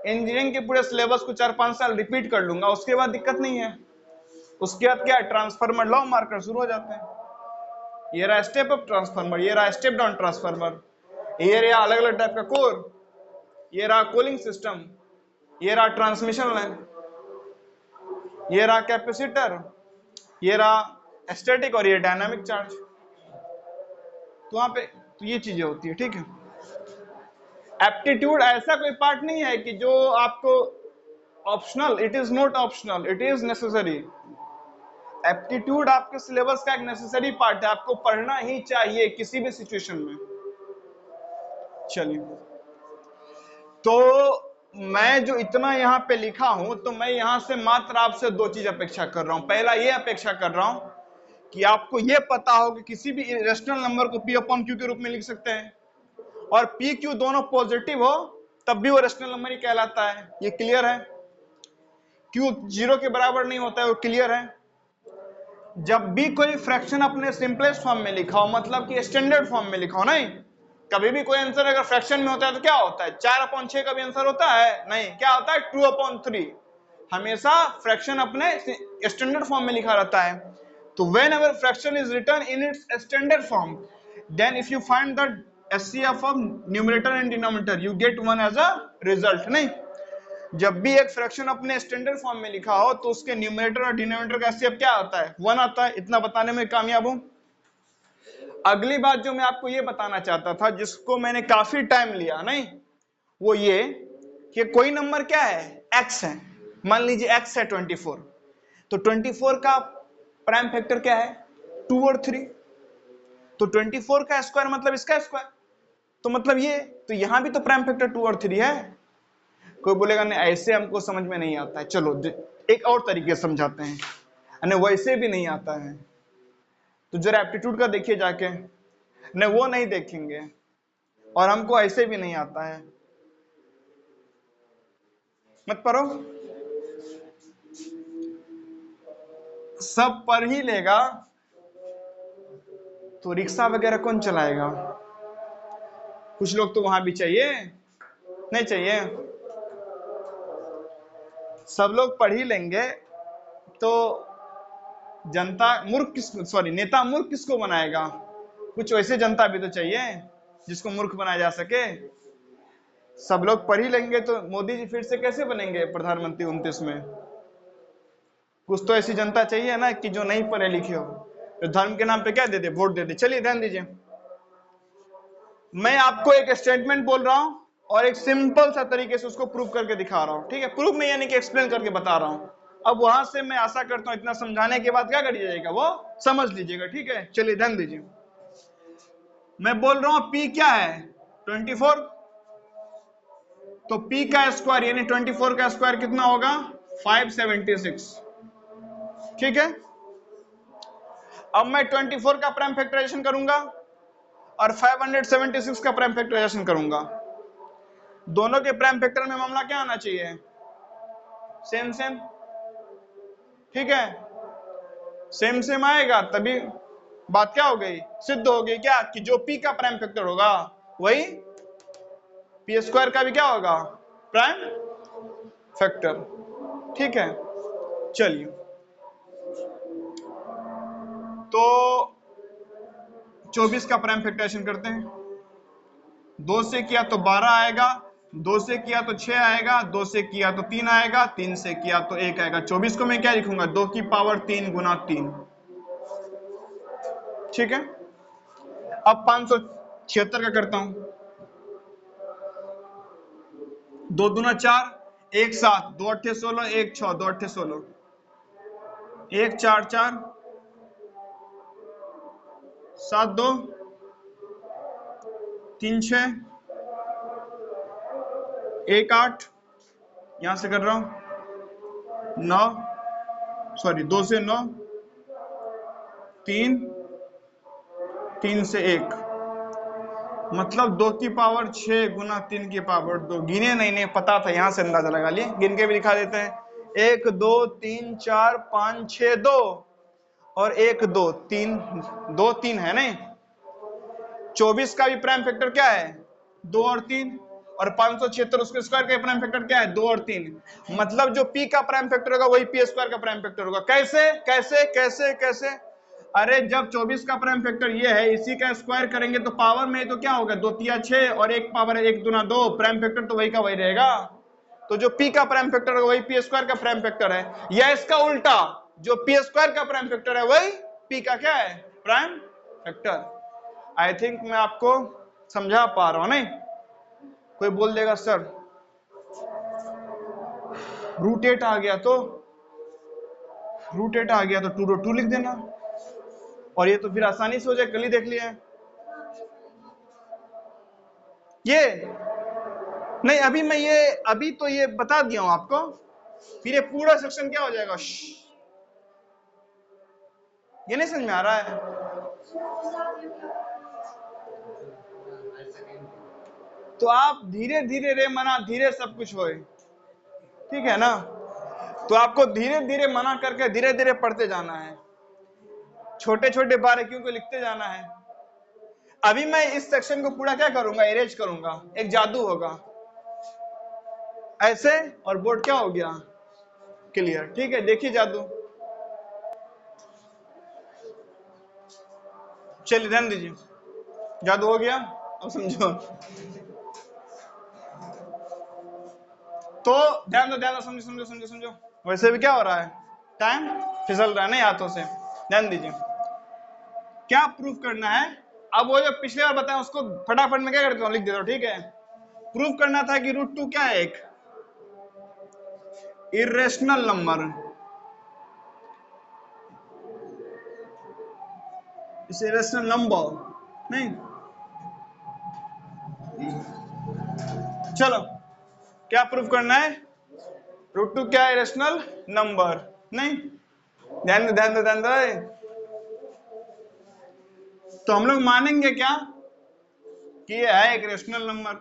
इंजीनियरिंग के पूरे सिलेबस को 4-5 साल रिपीट कर लूंगा, उसके बाद दिक्कत नहीं है। उसके बाद क्या, ट्रांसफार्मर लॉ मार्कर शुरू हो जाते हैं, ये रहा स्टेप अप ट्रांसफार्मर, ये रहा स्टेप डाउन ट्रांसफार्मर, ये रहा अलग अलग टाइप का कोर, ये रहा कूलिंग सिस्टम, ये रहा ट्रांसमिशन लाइन, ये रहा कैपेसिटर, ये रहा स्टैटिक और ये डायनामिक चार्ज। तो तो ये चीजें होती है, ठीक है। एप्टीट्यूड ऐसा कोई पार्ट नहीं है कि जो आपको optional, it is not optional, it is necessary. Aptitude आपके सिलेबस का एक नेसेसरी पार्ट है, आपको पढ़ना ही चाहिए किसी भी सिचुएशन में। चलिए, तो मैं जो इतना यहाँ पे लिखा हूं, तो मैं यहाँ से मात्र आपसे दो चीज अपेक्षा कर रहा हूं। पहला ये अपेक्षा कर रहा हूं कि आपको ये पता हो कि किसी भी इरेशनल नंबर को P अपॉन Q के रूप में लिख सकते हैं, और P Q दोनों पॉजिटिव हो तब भी वो रेशनल नंबर ही कहलाता है। ये क्लियर है? Q 0 के बराबर नहीं होता है, वो क्लियर है? जब भी कोई फ्रैक्शन अपने सिंपलेस्ट फॉर्म में लिखा हो, मतलब कि स्टैंडर्ड फॉर्म में लिखा हो, नहीं कभी भी कोई आंसर अगर फ्रैक्शन में होता है तो क्या होता है, 4/6 का भी आंसर होता है? नहीं, क्या होता है, 2/3। हमेशा फ्रैक्शन अपने स्टैंडर्ड फॉर्म में लिखा रहता है। तो whenever fraction is written in its standard form, then if you find the SCF of numerator and denominator, you get 1 as a result। नहीं, जब भी एक फ्रैक्शन अपने स्टैंडर्ड फॉर्म में लिखा हो तो उसके न्यूमरेटर और डिनोमिनेटर का एचसीएफ क्या आता है, 1 आता है। इतना बताने में कामयाब हूं। अगली बात जो मैं आपको ये बताना चाहता था, जिसको मैंने काफी टाइम लिया, नहीं वो ये कि कोई नंबर क्या है, x है। मान लीजिए x है 24, तो 24 का प्राइम फैक्टर क्या है, 2 और 3। तो 24 का स्क्वायर मतलब इसका स्क्वायर, तो मतलब ये, तो यहां भी तो प्राइम फैक्टर 2 और 3 है। कोई बोलेगा नहीं ऐसे हमको समझ में नहीं आता है, चलो एक और तरीके से समझाते हैं, नहीं वैसे भी नहीं आता है तो जरा एप्टीट्यूड का देखिए जाके। नहीं वो नहीं देखेंगे, और हमको ऐसे भी नहीं आता है, मत पढ़ो। सब पढ़ ही लेगा तो रिक्शा वगैरह कौन चलाएगा? कुछ लोग तो वहां भी चाहिए, नहीं चाहिए? सब लोग पढ़ ही लेंगे तो जनता मूर्ख किसको, सॉरी नेता मूर्ख किसको बनाएगा? कुछ वैसे जनता भी तो चाहिए जिसको मूर्ख बनाया जा सके। सब लोग पढ़ ही लेंगे तो मोदी जी फिर से कैसे बनेंगे प्रधानमंत्री 29 में? कुछ तो ऐसी जनता चाहिए ना कि जो नहीं पढ़े लिखे हो, तो धर्म के नाम पे क्या दे दे, वोट दे दे। चलिए ध्यान दीजिए, मैं आपको एक स्टेटमेंट बोल रहा हूं और एक सिंपल सा तरीके से उसको प्रूव करके दिखा रहा हूं, ठीक है? प्रूव नहीं यानी कि एक्सप्लेन करके बता रहा हूं। अब वहां से मैं आशा करता हूं इतना समझाने के बाद क्या करिएगा, वो समझ लीजिएगा, ठीक है? चलिए ध्यान दीजिए, मैं बोल रहा हूं P क्या है, 24। तो P का स्क्वायर यानी 24 का स्क्वायर कितना होगा, 576, ठीक है? अब मैं 24 का प्राइम फैक्टराइजेशन करूंगा और 576 का प्राइम फैक्टराइजेशन करूंगा। दोनों के प्राइम फैक्टर में मामला क्या आना चाहिए, सेम सेम, ठीक है? सेम सेम आएगा तभी बात क्या हो गई, सिद्ध हो गई क्या, कि जो P का प्राइम फैक्टर होगा वही P स्क्वायर का भी क्या होगा, प्राइम फैक्टर, ठीक है? चलिए, तो 24 का प्राइम फैक्टराइजेशन करते हैं। 2 से किया तो 12 आएगा, 2 से किया तो 6 आएगा, 2 से किया तो 3 आएगा, 3 से किया तो 1 आएगा। 24 को मैं क्या लिखूंगा, 2 की पावर 3 गुना 3, ठीक है? अब 576 का करता हूं, 2 दूना 4, 1 7, 2 8 16, 1 6, 2 8 16, 1 4 4, 7 2, 3 6, 1 8, यहां से कर रहा हूं 9, सॉरी 2 से 9, 3, 3 से 1, मतलब 2 की पावर 6 गुना 3 की पावर 2। गिने नहीं पता था, यहां से अंदाजा लगा लिए, गिन के भी दिखा देते हैं। 1 2 3 4 5 6 2 और 1 2 3, 2 3 है नहीं। 24 का भी प्राइम फैक्टर क्या है, 2 और 3, और 576 उसके स्क्वायर का प्राइम फैक्टर क्या है, 2 और 3। मतलब जो P का प्राइम फैक्टर होगा वही P स्क्वायर का प्राइम फैक्टर होगा। कैसे कैसे कैसे कैसे? अरे जब 24 का प्राइम फैक्टर ये है, इसी का स्क्वायर करेंगे तो पावर में तो क्या होगा, 2 तिया 6 और 1 पावर 1 दूना 2, प्राइम फैक्टर तो वही का वही रहेगा। तो जो P का प्राइम फैक्टर होगा वही P स्क्वायर का प्राइम फैक्टर है, या इसका उल्टा, जो P स्क्वायर का प्राइम फैक्टर है वही P का क्या है, प्राइम फैक्टर। आई थिंक मैं आपको समझा पा रहा हूं नहीं? कोई बोल देगा सर रूट 8 आ गया तो टू रूट 2 लिख देना, और ये तो फिर आसानी से हो जाए, कल ही देख लिया है ये। नहीं अभी तो ये बता दिया हूं आपको, फिर ये पूरा सेक्शन क्या हो जाएगा। ये नहीं समझ में आ रहा है? तो आप धीरे धीरे रे मना धीरे सब कुछ होए, ठीक है ना? तो आपको धीरे धीरे मना करके धीरे धीरे पढ़ते जाना है, छोटे छोटे बारीकियों को लिखते जाना है। अभी मैं इस सेक्शन को पूरा क्या करूंगा, इरेज करूंगा, एक जादू होगा ऐसे, और बोर्ड क्या हो गया, क्लियर। ठीक है, देखिए जादू। चलिए ध्यान दीजिए, जादू हो गया, अब समझो। तो ध्यान दो, समझो। वैसे भी क्या हो रहा है, टाइम फिसल रहा है नहीं हाथों से। ध्यान दीजिए, क्या प्रूफ करना है। अब वो जो पिछले बार बताया उसको फटाफट में क्या करता हूँ, लिख देता हूँ, ठीक है। प्रूफ करना था कि रूट 2 क्या है, एक इरेशनल नंबर, इसे इरेशनल नंबर नहीं। चलो क्या प्रूफ करना है, रूट 2 क्या है, इरेशनल नंबर नहीं। ध्यान दो। तो हम लोग मानेंगे क्या कि ये है एक रेशनल नंबर,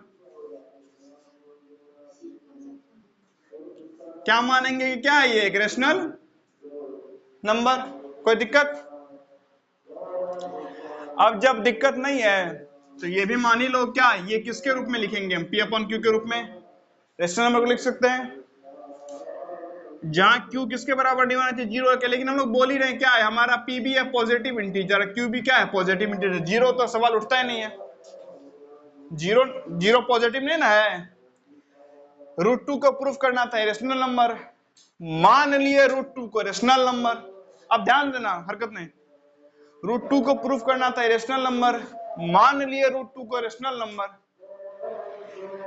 क्या मानेंगे कि क्या है ये एक रेशनल नंबर, कोई दिक्कत? अब जब दिक्कत नहीं है तो ये भी मान ही लो, क्या ये किसके रूप में लिखेंगे हम, पी अपॉन क्यू के रूप में रेशनल नंबर को लिख सकते हैं, जहां क्यू किसके बराबर नहीं होना चाहिए, 0 के। लेकिन हम लोग बोल ही रहे हैं क्या है, हमारा पी भी है पॉजिटिव इंटीजर, क्यू भी क्या है पॉजिटिव इंटीजर, 0 तो सवाल उठता ही नहीं है, 0 पॉजिटिव नहीं ना है। रूट 2 को प्रूफ करना था रेशनल नंबर, मान लिए रूट 2 को रेशनल नंबर। अब ध्यान देना, हरकत नहीं, रूट 2 को प्रूफ करना था रेशनल नंबर, मान लिए रूट 2 को रेशनल नंबर।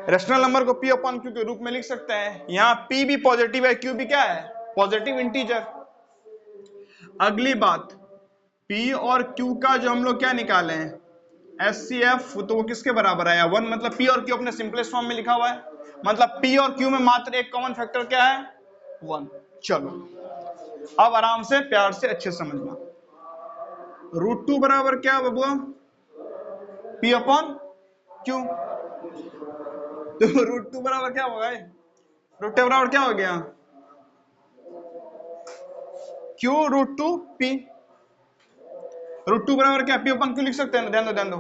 रेशनल नंबर को पी अपॉन क्यू के रूप में लिख सकते हैं, यहाँ पी भी पॉजिटिव है, क्यू भी क्या है पॉजिटिव इंटीजर। अगली बात, पी और क्यू का जो हम लोग क्या निकाले हैं एचसीएफ, तो वो किसके बराबर आया 1, मतलब पी और क्यू अपने सिंपलेस्ट फॉर्म में लिखा हुआ है, मतलब पी और क्यू में मात्र एक कॉमन फैक्टर क्या है 1। चलो अब आराम से प्यार से अच्छे से समझना, रूट 2 बराबर क्या बबुआ, पी अपॉन क्यू। तो रूट 2 बराबर क्या होगा, रूट 2 बराबर क्या हो गया, क्यू रूट 2 पी। रूट 2 बराबर क्या, पी अपॉन क्यू लिख सकते हैं, ध्यान दो।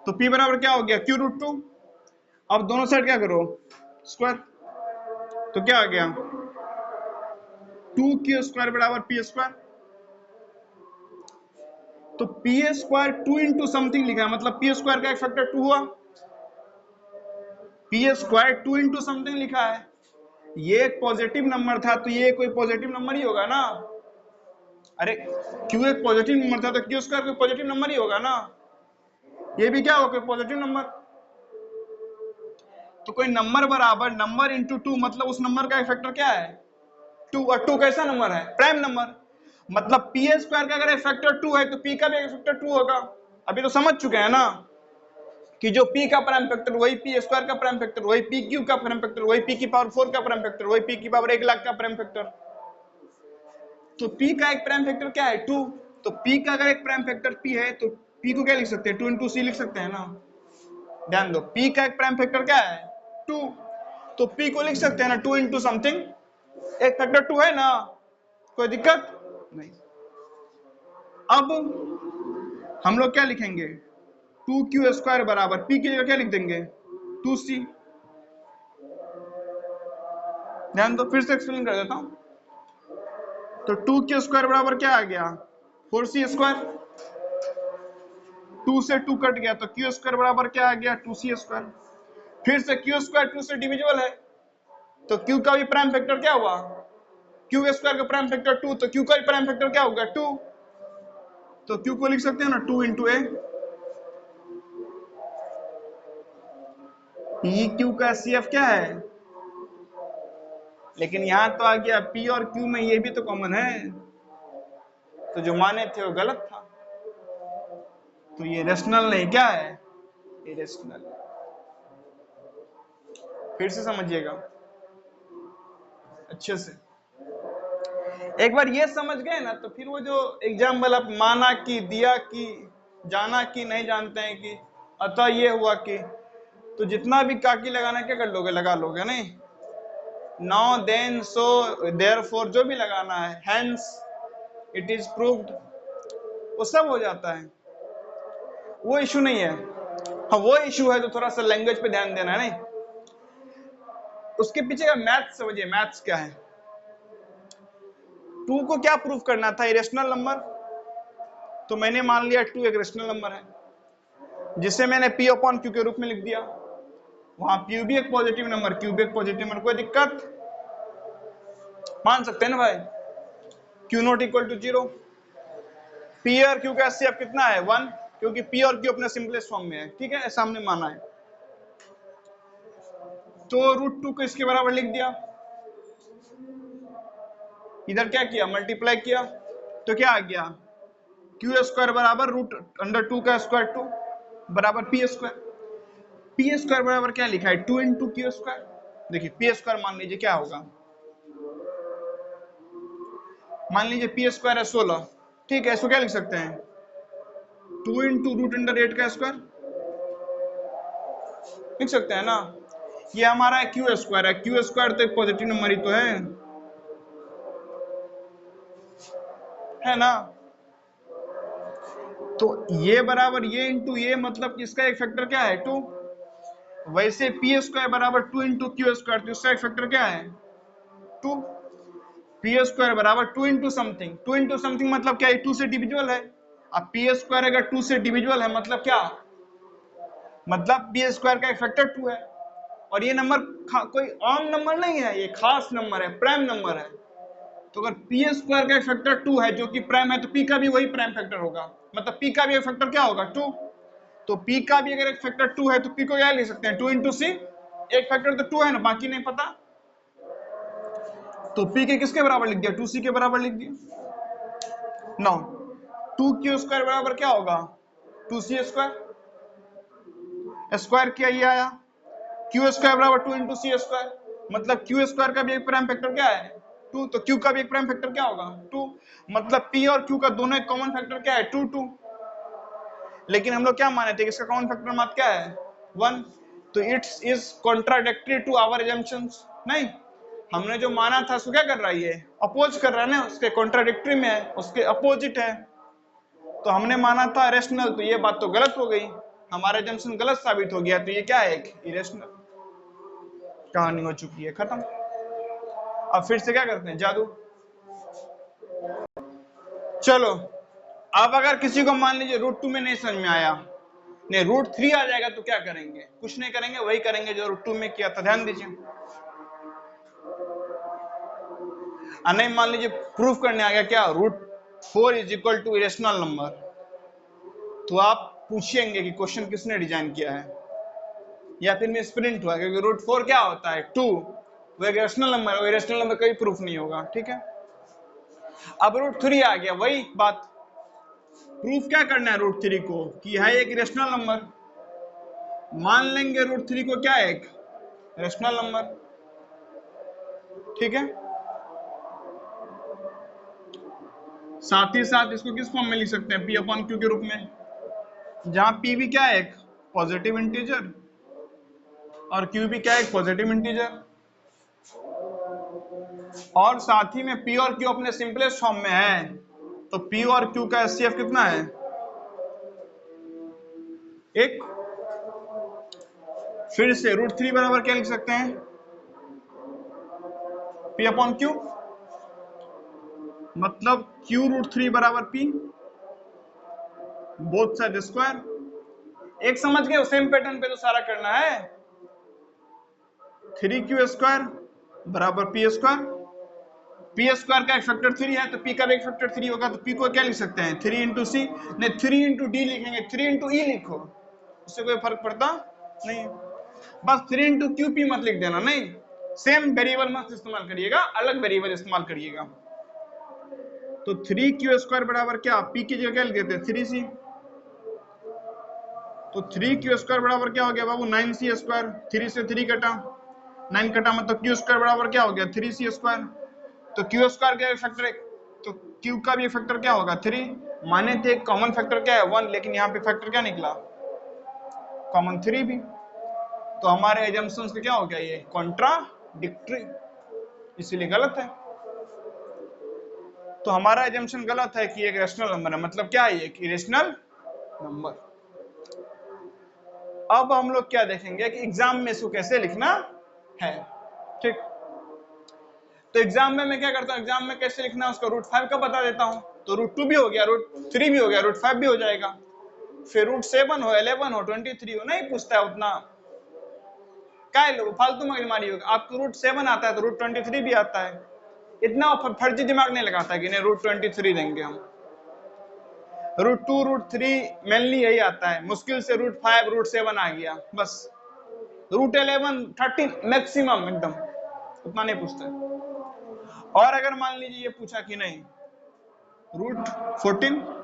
तो पी बराबर क्या हो गया, क्यू रूट 2। अब दोनों साइड क्या करो स्क्वायर, तो क्या आ गया 2q स्क्वायर बराबर पी स्क्वायर। तो पी स्क्वायर 2 इंटू समथिंग लिखा है, मतलब पी स्क्वायर का एक फैक्टर 2 हुआ, पी स्क्वायर 2 इंटू समथिंग लिखा है, ये एक पॉजिटिव नंबर था तो ये कोई पॉजिटिव नंबर ही होगा ना। अरे क्यू एक पॉजिटिव नंबर था तो क्यू स्क्वायर कोई पॉजिटिव नंबर ही होगा ना, ये भी क्या होगा कोई पॉजिटिव नंबर। तो कोई नंबर बराबर नंबर इंटू 2, मतलब उस नंबर का एक फैक्टर क्या है 2, और 2 कैसा नंबर है प्राइम नंबर, मतलब पी स्क्वायर का अगर एक फैक्टर 2 है तो पी का भी एक फैक्टर 2 होगा। अभी तो समझ चुके हैं ना कि जो p का प्राइम फैक्टर वही p स्क्वायर का प्राइम फैक्टर वही p क्यूब का प्राइम फैक्टर वही p की पावर 4 का प्राइम फैक्टर वही p की पावर 1 लाख का प्राइम फैक्टर। तो p का एक प्राइम फैक्टर क्या है 2, तो p का अगर एक प्राइम फैक्टर p है तो p को क्या लिख सकते हैं 2 इंटू c लिख सकते हैं ना। ध्यान दो, p का एक प्राइम फैक्टर क्या है 2, तो p को लिख सकते हैं ना 2 इंटू समथिंग, एक फैक्टर 2 है ना, कोई दिक्कत नहीं। अब हम लोग क्या लिखेंगे 2q स्क्वायर बराबर p की जगह क्या लिख देंगे 2c। ध्यान दो, फिर से एक्सप्लेन कर देता हूं, तो 2q स्क्वायर बराबर क्या आ गया 4c स्क्वायर, 2 से 2 कट गया तो q स्क्वायर बराबर क्या आ गया 2c स्क्वायर। फिर से q स्क्वायर 2 से डिविजिबल है तो q का भी प्राइम फैक्टर क्या हुआ, q स्क्वायर का प्राइम फैक्टर 2, तो q का भी प्राइम फैक्टर क्या होगा 2, तो q को लिख सकते हैं ना 2 इंटू ए, पी क्यू का एचसीएफ क्या है, लेकिन यहां तो आ गया पी और क्यू में ये भी तो कॉमन है, तो जो माने थे वो गलत था, तो ये रेशनल नहीं, क्या है, इरेशनल। फिर से समझिएगा अच्छे से। एक बार ये समझ गए ना, तो फिर वो जो एग्जाम्पल आप माना कि, दिया कि, जाना कि, नहीं जानते हैं कि, अतः ये हुआ कि, तो जितना भी काकी लगाना क्या कर लोगे, लगा लोगे नहीं। नाउ देन सो देयरफॉर जो भी लगाना है, हेंस इट इज प्रूव्ड, वो सब हो जाता है, वो इशू नहीं है। हाँ वो इशू है तो थोड़ा सा लैंग्वेज पे ध्यान देना है नहीं, उसके पीछे का मैथ्स समझिए, मैथ्स क्या है। 2 को क्या प्रूव करना था, इरेशनल नंबर, तो मैंने मान लिया 2 एक रेशनल नंबर है, जिसे मैंने p अपॉन q के रूप में लिख दिया। वहां p भी एक पॉजिटिव नंबर, q भी एक पॉजिटिव नंबर, कोई दिक्कत, मान सकते हैं ना भाई, q not equal to 0। p और q का एचसीएफ कितना है 1, क्योंकि p और q अपने सिंपलेस्ट फॉर्म में है, ठीक है, ऐसा हमने माना है। तो √2 को इसके बराबर लिख दिया, इधर क्या किया, मल्टीप्लाई किया, तो क्या आ गया, q स्क्वायर बराबर √2 का स्क्वायर 2 बराबर p स्क्वायर। पी स्क्वायर बराबर क्या लिखा है, 2 इंटू क्यू स्क्वायर। देखिए पी स्क्वायर मान लीजिए क्या होगा, मान लीजिए पी स्क्वायर है 16, ठीक है, इसको क्या लिख सकते हैं, 2 इंटू √8 का स्क्वायर लिख सकते हैं ना। ये हमारा है क्यू स्क्वायर है, क्यू स्क्वायर तो एक पॉजिटिव नंबर ही तो है ना। तो ये बराबर ये इंटू ये, मतलब इसका एक फैक्टर क्या है 2। वैसे पी स्क्वायर बराबर 2 इंटू क्यू स्क्वायर, तो इसका एक फैक्टर क्या है 2। पी स्क्वायर बराबर 2 इंटू समथिंग, 2 इंटू समथिंग मतलब क्या है, 2 से डिविजिबल है। अब पी स्क्वायर अगर 2 से डिविजिबल है मतलब क्या, मतलब पी स्क्वायर का एक फैक्टर 2 है, और ये नंबर कोई आम नंबर नहीं है, ये खास नंबर है, प्राइम नंबर है। तो अगर पी स्क्वायर का एक फैक्टर 2 है जो कि प्राइम है, तो पी का भी वही प्राइम फैक्टर होगा, मतलब पी का भी एक फैक्टर क्या होगा 2। तो पी का भी अगर एक फैक्टर 2 है तो पी को क्या लिख सकते हैं 2 इंटू सी, एक फैक्टर तो 2 है ना, बाकी नहीं पता, तो पी के किसके बराबर लिख दिया, 2c के बराबर लिख दिया। नाउ 2q स्क्वायर बराबर क्या होगा 2c स्क्वायर, स्क्वायर किया ये आया, q स्क्वायर बराबर 2 इंटू सी स्क्वायर, मतलब q स्क्वायर का भी एक प्राइम फैक्टर क्या है 2, तो q का भी एक प्राइम फैक्टर क्या होगा 2, मतलब p और q का दोनों एक कॉमन फैक्टर क्या है 2 2। लेकिन हम लोग क्या माने थे, इसका कॉमन फैक्टर मात्र क्या है 1, तो it's is contradictory to our assumptions, नहीं, हमने जो माना था उसको क्या कर रहा है, ये अपोज कर रहा है ना, उसके कॉन्ट्राडिक्टरी में है, उसके अपोजिट है। तो हमने माना था रेशनल, तो ये बात तो गलत हो गई, हमारा जंक्शन गलत साबित हो गया, तो ये क्या है एक इरेशनल, कहानी हो चुकी है खत्म। अब फिर से क्या करते हैं, जादू। चलो अब अगर किसी को मान लीजिए √2 में नहीं समझ में आया, नहीं √3 आ जाएगा, तो क्या करेंगे, कुछ नहीं करेंगे, वही करेंगे जो √2 में किया था, ध्यान दीजिए। नहीं मान लीजिए प्रूफ करने आ गया क्या, √4 is equal to irrational number, तो आप पूछेंगे कि क्वेश्चन किसने डिजाइन किया है, या फिर मिस प्रिंट हुआ, क्योंकि √4 क्या होता है 2, वो एक रेशनल नंबर है, वो रेशनल नंबर का भी प्रूफ नहीं होगा, ठीक है। अब √3 आ गया, वही बात, प्रूफ क्या करना है √3 को, कि है एक रेशनल नंबर, मान लेंगे √3 को क्या है, एक रेशनल नंबर, ठीक है। साथ ही साथ इसको किस फॉर्म में लिख सकते हैं, p अपॉन q के रूप में, जहां p भी क्या है एक पॉजिटिव इंटीजर और q भी क्या है एक पॉजिटिव इंटीजर, और साथ ही में p और q अपने सिंपलेस्ट फॉर्म में है, तो p और q का एचसीएफ कितना है एक। फिर से √3 बराबर क्या लिख सकते हैं, p अपॉन q, मतलब q√3 बराबर p, बोथ साइड स्क्वायर। एक समझ गए, सेम पैटर्न पे तो सारा करना है, 3q स्क्वायर बराबर p स्क्वायर, पी स्क्वायर का एक फैक्टर 3 है, तो p का भी एक फैक्टर 3 होगा, तो p को क्या लिख सकते हैं 3 इंटू सी, नहीं 3 इंटू डी लिखेंगे, 3 इंटू ई लिखो, उससे कोई फर्क पड़ता नहीं। बस 3 इंटू क्यू पी मत लिख देना, नहीं, सेम वेरिएबल मत इस्तेमाल करिएगा, अलग वेरिएबल इस्तेमाल करिएगा। तो 3q² बराबर क्या, पी की जगह क्या लिख देते, 3c। तो 3q² बराबर क्या हो गया बाबू, 9c²। 3 से 3 कटा, 9 कटा मतलब q² बराबर क्या हो गया, 3c²। तो q² का फैक्टर, तो q का भी फैक्टर क्या होगा, 3। माने थे कॉमन फैक्टर क्या है, 1, लेकिन यहाँ पे फैक्टर क्या निकला, कॉमन 3 भी। तो हमारे एजम्पशंस का क्या हो गया, ये कॉन्ट्राडिक्टरी, इसीलिए गलत है। तो हमारा एजम्पशन गलत है कि एक रेशनल नंबर है, मतलब क्या है, एक इरेशनल नंबर। अब हम लोग क्या देखेंगे कि एग्जाम में इसको कैसे लिखना है, ठीक। तो एग्जाम में मैं क्या करता हूँ, एग्जाम में कैसे लिखना है उसका √5 का बता देता हूँ। तो √2 भी हो गया, √3 भी हो गया, √5 भी हो जाएगा। फिर √7 हो, 11 हो, 23 हो, नहीं पूछता है उतना, क्या है फालतू मगजमारी होगा। आपको √7 आता है तो √23 भी आता है, इतना फर्जी दिमाग नहीं लगाता कि नहीं √23 देंगे हम। √2 √3 मेनली यही आता है, मुश्किल से √5 √7 आ गया बस, √11 13 मैक्सिमम एकदम, उतना नहीं पूछता है। और अगर मान लीजिए ये पूछा कि नहीं √14,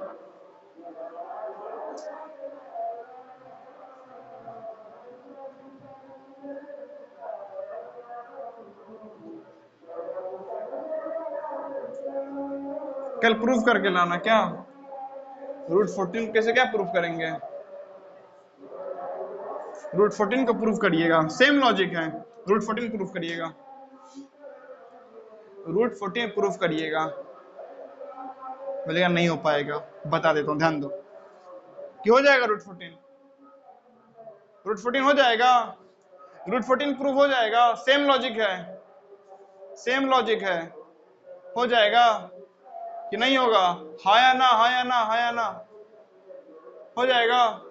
कल प्रूफ करके लाना क्या, √14 कैसे क्या प्रूफ करेंगे, √14 को प्रूफ करिएगा, सेम लॉजिक है, √14 प्रूफ करिएगा, √14 प्रूफ करिएगा। बोलेगा नहीं हो पाएगा, बता देता हूँ, ध्यान दो कि हो जाएगा, √14 हो जाएगा, √14 प्रूफ हो जाएगा, सेम लॉजिक है, सेम लॉजिक है, हो जाएगा कि नहीं होगा, हाँ या ना, हाँ या ना, हाँ या ना, हो जाएगा,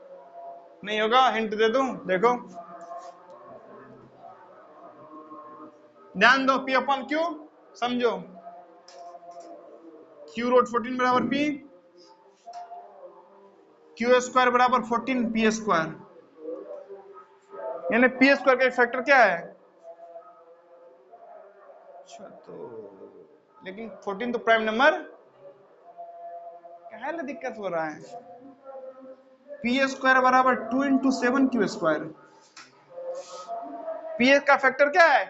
नहीं होगा, हिंट दे दूं, देखो ध्यान दो, P/Q समझो, q√14 बराबर P, q² बराबर 14 P², यानी P² का फैक्टर क्या है, अच्छा तो लेकिन 14 तो प्राइम नंबर, क्या है दिक्कत हो रहा है, P² बराबर 2 इंटू 7q², P का फैक्टर क्या है,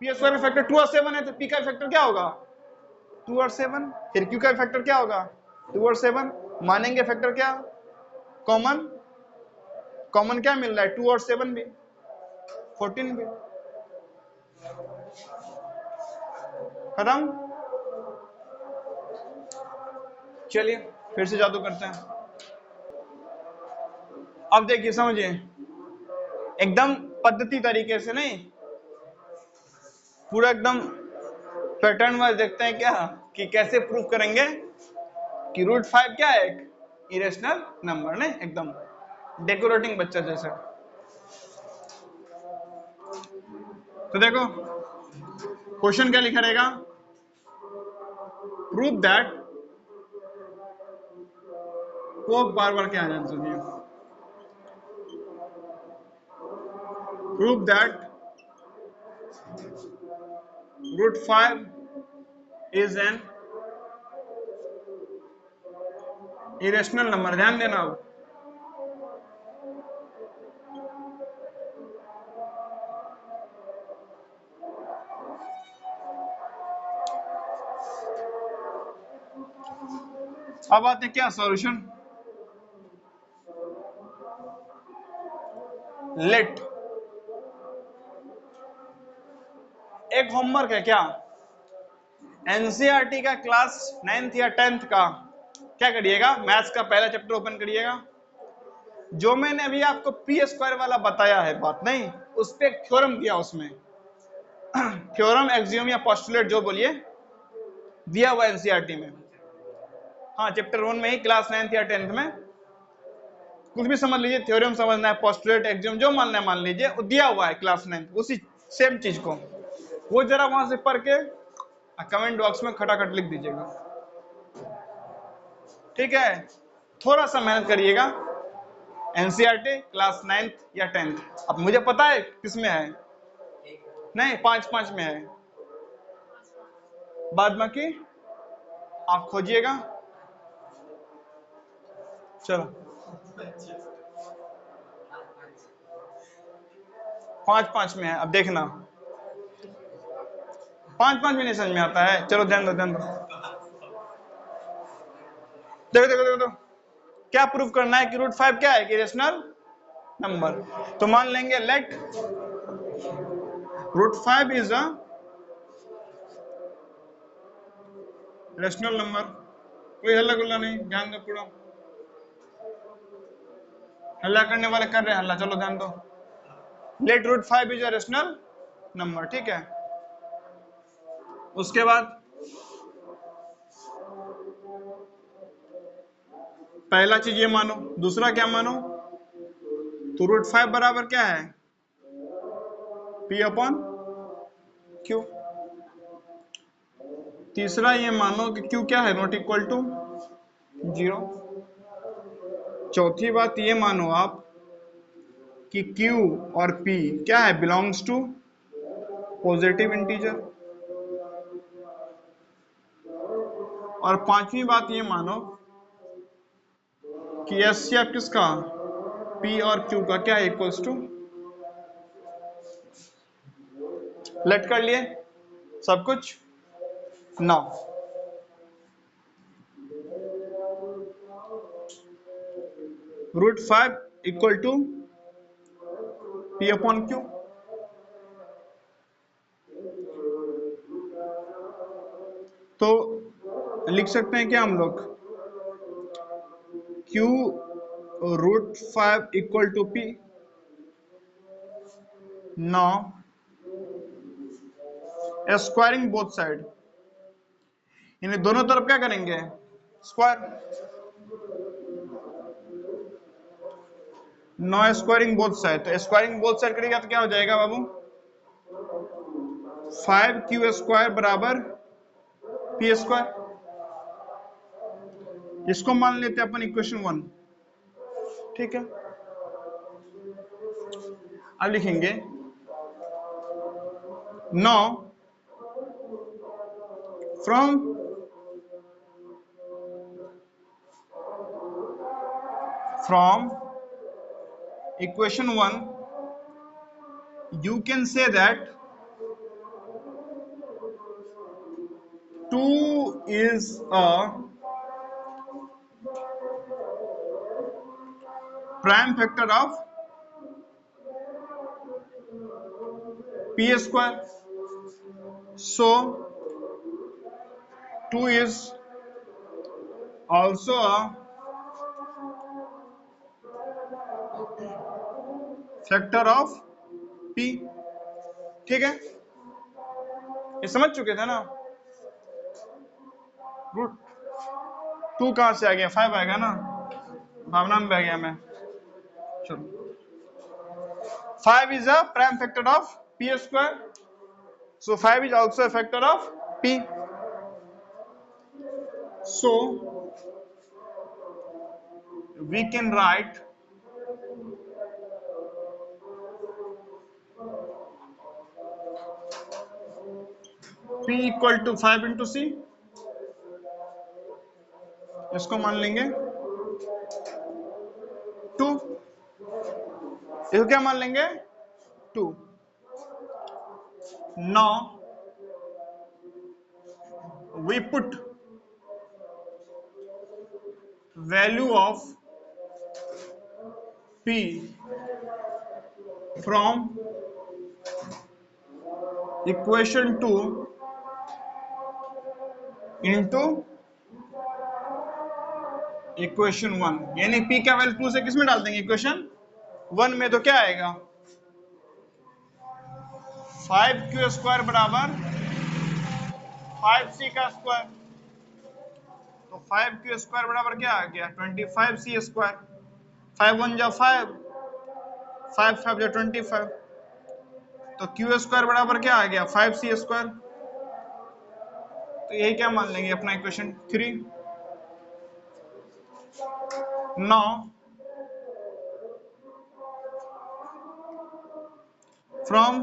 P² का फैक्टर 2 और 7 है, तो P का फैक्टर क्या होगा, 2 और 7, फिर Q का फैक्टर क्या होगा, 2 और 7, मानेंगे फैक्टर क्या, कॉमन, कॉमन क्या मिल रहा है, 2 और 7 भी, 14 भी, खत्म। चलिए फिर से जादू करते हैं। अब देखिए समझिए, एकदम पद्धति तरीके से नहीं, पूरा एकदम पैटर्न वाइज देखते हैं क्या, कि कैसे प्रूफ करेंगे कि √5 क्या है, एक इरेशनल नंबर, नहीं एकदम डेकोरेटिंग बच्चा जैसे। तो देखो क्वेश्चन क्या लिखा रहेगा, प्रूफ दैट, को बार बार क्या आ जाए सुनिए, proof that √5 is an irrational number, ध्यान देना। अब आते क्या सॉल्यूशन, लेट, एक होमवर्क है क्या, एनसीईआरटी का क्लास 9th या 10th का क्या करिएगा, मैथ्स का पहला चैप्टर ओपन करिएगा, जो मैंने अभी आपको P² वाला बताया है बात, नहीं उस पे एक थ्योरम दिया, उसमें थ्योरम एक्सियोम या पोस्टुलेट जो बोलिए दिया हुआ एनसीईआरटी में, हाँ चैप्टर 1 में ही, क्लास 9th या 10th में, कुछ भी समझ लीजिए, थ्योरम समझना है, पोस्टुलेट एक्सियोम जो मानना है मान लीजिए, वो दिया हुआ है क्लास 9th, उसी सेम चीज को, वो जरा वहां से पढ़ के कमेंट बॉक्स में खटाखट लिख दीजिएगा, ठीक है, थोड़ा सा मेहनत करिएगा, एनसीईआरटी क्लास 9th या 10th। अब मुझे पता है किस में है, नहीं 5 में है, बाद बाकी आप खोजिएगा। चलो 5 में है, अब देखना 5 भी नहीं समझ में आता है। चलो ध्यान दो ध्यान दो, देखो देखो देखो, देखो। क्या प्रूफ करना है कि रूट 5 क्या है, कि रेशनल नंबर। तो मान लेंगे let root 5 is a rational number. कोई हल्ला गुल्ला नहीं, ध्यान दो पूरा, हल्ला करने वाले कर रहे हैं हल्ला, चलो ध्यान दो। Let root 5 is a rational number, ठीक है। उसके बाद पहला चीज ये मानो, दूसरा क्या मानो, तो रूट 5 बराबर क्या है, P अपॉन Q। तीसरा ये मानो कि Q क्या है, नॉट इक्वल टू 0। चौथी बात ये मानो आप कि Q और P क्या है, बिलोंग्स टू पॉजिटिव इंटीजर। और पांचवी बात ये मानो कि एचसीएफ किसका, P और Q का क्या है, इक्वल्स टू। लेट कर लिए सब कुछ। Now root 5 equal to P upon Q। तो लिख सकते हैं क्या हम लोग, Q root 5 equal to P। Now squaring both side, यानी दोनों तरफ क्या करेंगे, square. No squaring both side, तो स्क्वायरिंग बोथ साइड करेगा तो क्या हो जाएगा बाबू, 5Q स्क्वायर बराबर P स्क्वायर। इसको मान लेते हैं अपन इक्वेशन 1, ठीक है। अब लिखेंगे know from equation 1 you can say that 2 is a prime factor of P square, so 2 is also a factor of P, ठीक है। ये समझ चुके थे ना, रूट 2 कहां से आ गया, 5 आएगा ना, भावना में बह गया मैं। चलो 5 is a prime factor of P square, so 5 is also a factor of P, so we can write P equal to 5 into C। इसको मान लेंगे 2, इसको क्या मान लेंगे 2। Now we put value of P from equation 2 into equation 1, यानी P का value 2 से किस में डाल देंगे, इक्वेशन 1 में। तो क्या आएगा, 5Q स्क्वायर बराबर 5C का स्क्वायर, तो 5Q स्क्वायर बराबर क्या आ गया, 25C स्क्वायर। 5 1 जा 5, 5 5 जा 25, तो Q स्क्वायर बराबर क्या आ गया, 5C स्क्वायर। तो यही क्या मान लेंगे अपना equation 3। Now from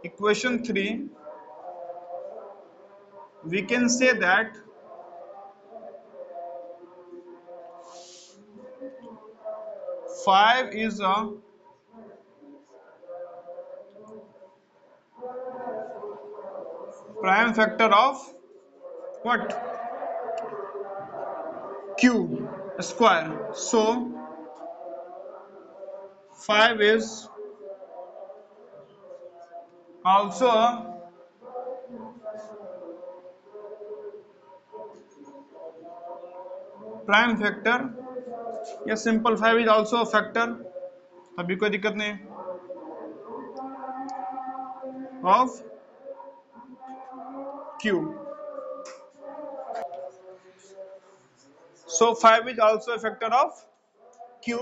equation 3 we can say that 5 is a prime factor of what? Q square. So 5 is also a prime factor, या सिंपल 5 इज ऑल्सो फैक्टर, अभी कोई दिक्कत नहीं, of Q. So 5 is also a factor of Q.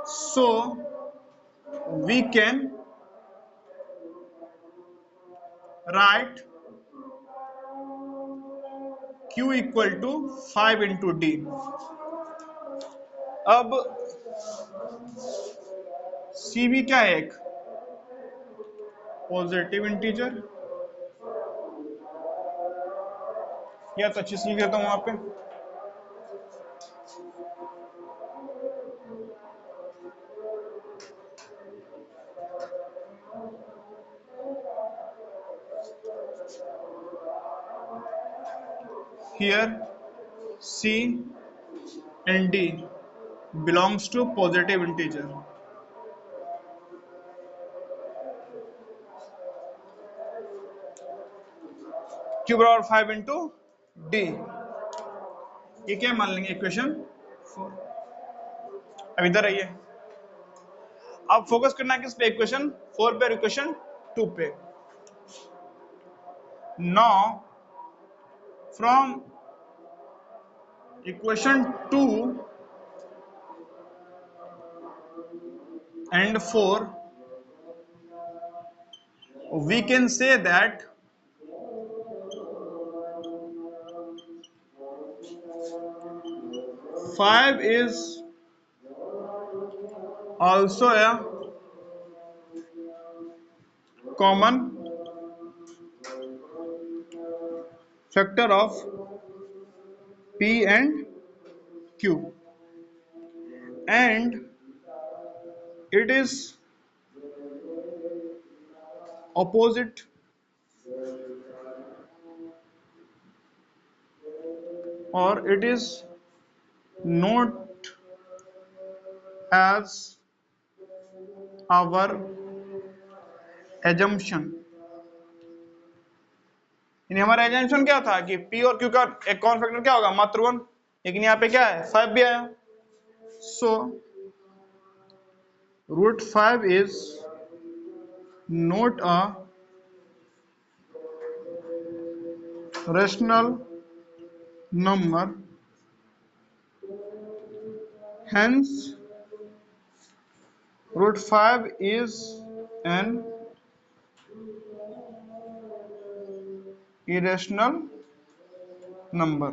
So we can write Q equal to 5 into D. अब CV क्या है? एक positive integer, या तो अच्छी सी लिख देता हूं वहां पे, here C and D belongs to positive integer. Q बराबर 5 into D, ये क्या मान लेंगे? इक्वेशन 4. अब इधर आइए, अब फोकस करना है किस पे? इक्वेशन 4 पे और इक्वेशन 2 पे. Now from equation 2 and 4 we can say that 5 is also a common factor of P and Q, and it is opposite or it is not as our assumption. यानी हमारा assumption क्या था कि P और Q का एक common factor क्या होगा? मात्र 1, लेकिन यहाँ पे क्या है? 5 भी आया. So root 5 is not a rational number, hence root 5 is an irrational number.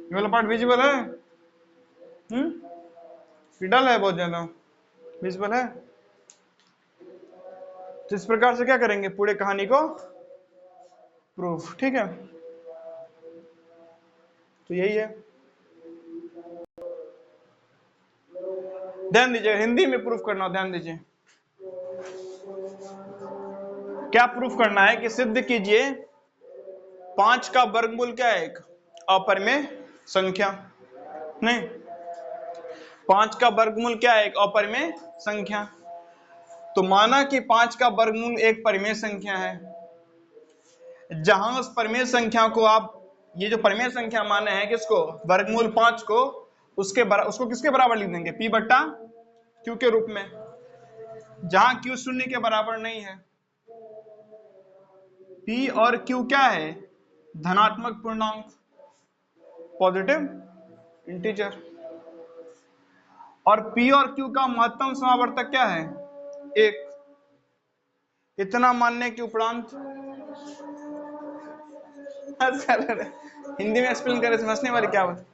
ये वाला पार्ट विजिबल है? डल है बहुत ज्यादा, विजिबल है? तो इस प्रकार से क्या करेंगे? पूरे कहानी को प्रूफ. ठीक है, तो यही है. ध्यान दीजिए, हिंदी में प्रूफ करना. ध्यान दीजिए, क्या प्रूफ करना है कि सिद्ध कीजिए 5 का वर्गमूल क्या है? एक अपरिमेय संख्या. नहीं, 5 का वर्गमूल क्या है? एक अपरिमेय संख्या. तो माना कि 5 का वर्गमूल एक परिमेय संख्या है. जहां उस परिमेय संख्या को आप, ये जो परिमेय संख्या माने हैं किसको? वर्गमूल 5 को, उसको किसके बराबर लिख देंगे? P बट्टा Q के रूप में, जहां Q शून्य के बराबर नहीं है. P और Q क्या है? धनात्मक पूर्णांक, पॉजिटिव इंटीजर. और P और Q का महत्तम समावर्तक क्या है? 1. इतना मानने के उपरांत हिंदी में एक्सप्लेन करे समझने वाली क्या बात।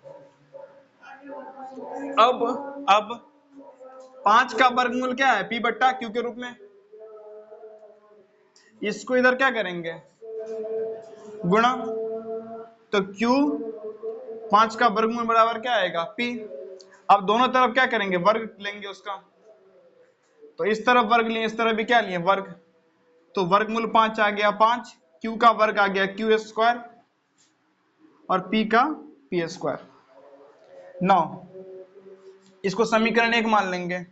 अब 5 का वर्गमूल क्या है, p बट्टा q के रूप में। इसको इधर क्या करेंगे, गुणा, तो q 5 का वर्गमूल बराबर क्या आएगा, p। अब दोनों तरफ क्या करेंगे, वर्ग लेंगे उसका, तो इस तरफ वर्ग लिए, इस तरफ भी क्या लिए, वर्ग, तो वर्गमूल 5 आ गया 5, q का वर्ग आ गया q स्क्वायर और p का p स्क्वायर। 9, इसको समीकरण 1 मान लेंगे।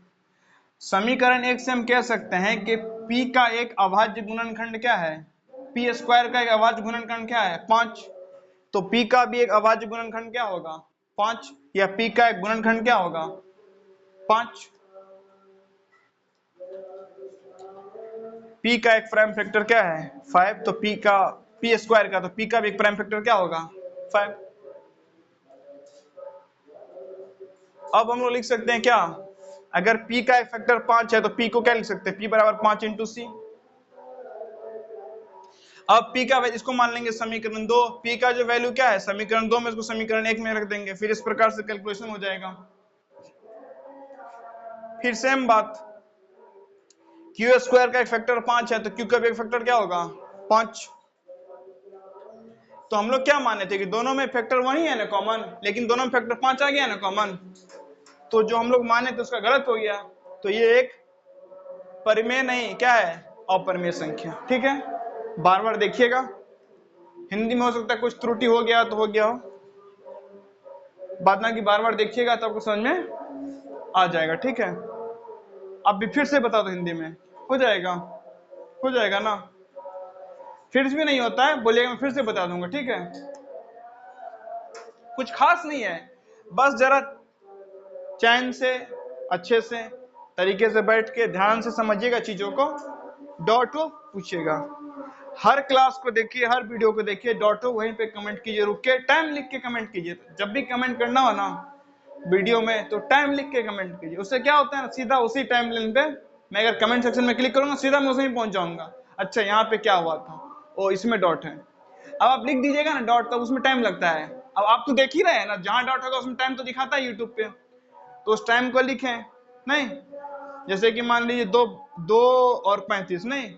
समीकरण 1 से हम कह सकते हैं कि p का एक अभाज्य गुणनखंड क्या है, p स्क्वायर का एक अभाज्य गुणनखंड क्या है, 5। तो p का भी एक अभाज्य गुणनखंड क्या होगा, 5, या p का एक गुणनखंड क्या होगा, 5। p का एक प्राइम फैक्टर क्या है, 5, तो p स्क्वायर का, तो p का भी एक प्राइम फैक्टर क्या होगा, 5। अब हम लोग लिख सकते हैं क्या, अगर p का एक फैक्टर 5 है तो p को क्या लिख सकते हैं, p बराबर 5 इंटू c। अब p का, इसको मान लेंगे समीकरण 2, p का जो वैल्यू क्या है समीकरण 2 में, इसको समीकरण 1 में रख देंगे, फिर इस प्रकार से कैलकुलेशन हो जाएगा। फिर सेम बात, q स्क्वायर का एक फैक्टर 5 है तो q का भी एक फैक्टर क्या होगा, 5। तो हम लोग क्या माने थे कि दोनों में फैक्टर 1 ही है ना कॉमन, लेकिन दोनों में फैक्टर 5 आ गया ना कॉमन, तो जो हम लोग माने थे उसका गलत हो गया। तो ये एक परिमेय नहीं, क्या है, अपरिमेय संख्या। ठीक है, बार बार देखिएगा, हिंदी में हो सकता है कुछ त्रुटि हो गया तो हो गया हो, बात ना कि बार बार देखिएगा तो आपको समझ में आ जाएगा। ठीक है, अब भी फिर से बता दो हिंदी में, हो जाएगा ना, फिर भी नहीं होता है बोलिएगा, मैं फिर से बता दूंगा। ठीक है, कुछ खास नहीं है, बस जरा चैन से, अच्छे से तरीके से बैठ के ध्यान से समझिएगा चीजों को, डॉट हो पूछिएगा, हर क्लास को देखिए, हर वीडियो को देखिए, डॉट हो वहीं पे कमेंट कीजिए, रुक के टाइम लिख के कमेंट कीजिए। जब भी कमेंट करना हो ना वीडियो में तो टाइम लिख के कमेंट कीजिए, उससे क्या होता है ना, सीधा उसी टाइम लाइन पे मैं अगर कमेंट सेक्शन में क्लिक करूंगा सीधा मैं उसे ही पहुंच जाऊंगा, अच्छा यहाँ पे क्या हुआ था, ओ इसमें डॉट है। अब आप लिख दीजिएगा ना डॉट, तो उसमें टाइम लगता है। अब आप तो देख ही रहे हैं ना, जहां डॉट होगा उसमें टाइम तो दिखाता है यूट्यूब पे, तो उस टाइम को लिखें। नहीं, जैसे कि मान लीजिए 2 और 35, नहीं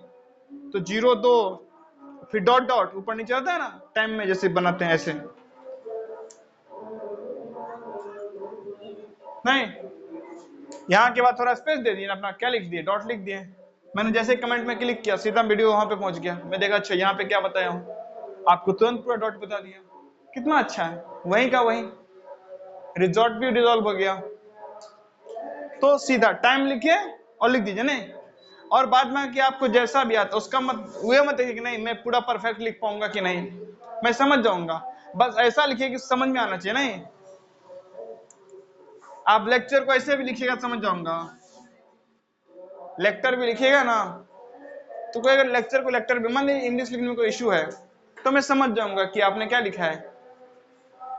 तो 0 2 फिर डॉट डॉट ऊपर नीचे आता है ना टाइम में, जैसे बनाते हैं ऐसे, नहीं यहाँ के बाद थोड़ा स्पेस दे दिए, अपना क्या लिख दिए, डॉट लिख दिए। मैंने जैसे कमेंट में क्लिक किया सीधा वीडियो वहां पे पहुंच गया, मैं देखा अच्छा यहाँ पे क्या बताया हूँ, आपको तुरंत पूरा डॉट बता दिया, कितना अच्छा है, वहीं का वहीं रिजॉर्ट भी रिजॉल्व हो गया। तो सीधा टाइम लिखिए और लिख दीजिए, नहीं और बाद में कि आपको जैसा भी आता उसका मत देखिए कि नहीं मैं पूरा परफेक्ट लिख पाऊंगा कि नहीं, मैं समझ जाऊंगा, बस ऐसा लिखिए कि समझ में आना चाहिए। नहीं आप लेक्चर को ऐसे भी लिखिएगा समझ जाऊंगा, लेक्चर भी लिखिएगा ना तो कोई अगर लेक्चर को लेक्चर भी, मान लीजिए इंग्लिश लिखने में कोई इशू है तो मैं समझ जाऊंगा कि आपने क्या लिखा है,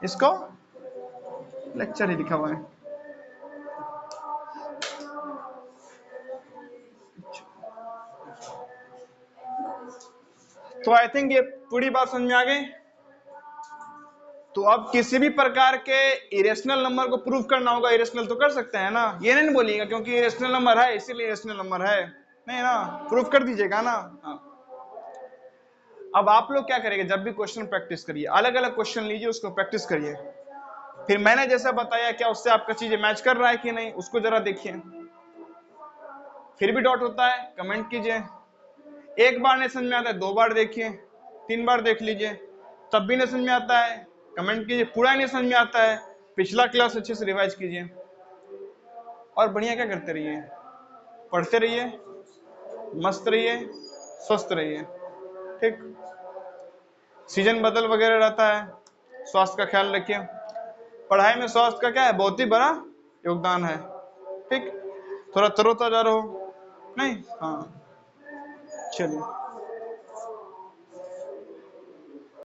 इसको लेक्चर ही लिखा हुआ है। तो आई थिंक ये पूरी बात समझ में आ गई। तो अब किसी भी प्रकार के इरेशनल नंबर को प्रूव करना होगा, इरेशनल तो कर सकते हैं ना, ये नहीं बोलिएगा क्योंकि इरेशनल नंबर है इसीलिए इरेशनल नंबर है, नहीं ना, प्रूफ कर दीजिएगा ना। अब आप लोग क्या करेंगे, जब भी क्वेश्चन प्रैक्टिस करिए, अलग अलग क्वेश्चन लीजिए उसको प्रैक्टिस करिए, फिर मैंने जैसा बताया क्या उससे आपका चीजें मैच कर रहा है कि नहीं उसको जरा देखिए, फिर भी डाउट होता है कमेंट कीजिए, एक बार नहीं समझ में आता है 2 बार देखिए, 3 बार देख लीजिए, तब भी नहीं समझ में आता है कमेंट कीजिए, पूरा नहीं समझ में आता है पिछला क्लास अच्छे से रिवाइज कीजिए, और बढ़िया क्या करते रहिए, पढ़ते रहिए, मस्त रहिए, स्वस्थ रहिए। ठीक, सीजन बदल वगैरह रहता है, स्वास्थ्य का ख्याल रखिए, पढ़ाई में स्वास्थ्य का क्या है, बहुत ही बड़ा योगदान है। ठीक, थोड़ा तरोताजा रहो, नहीं हाँ चलिए।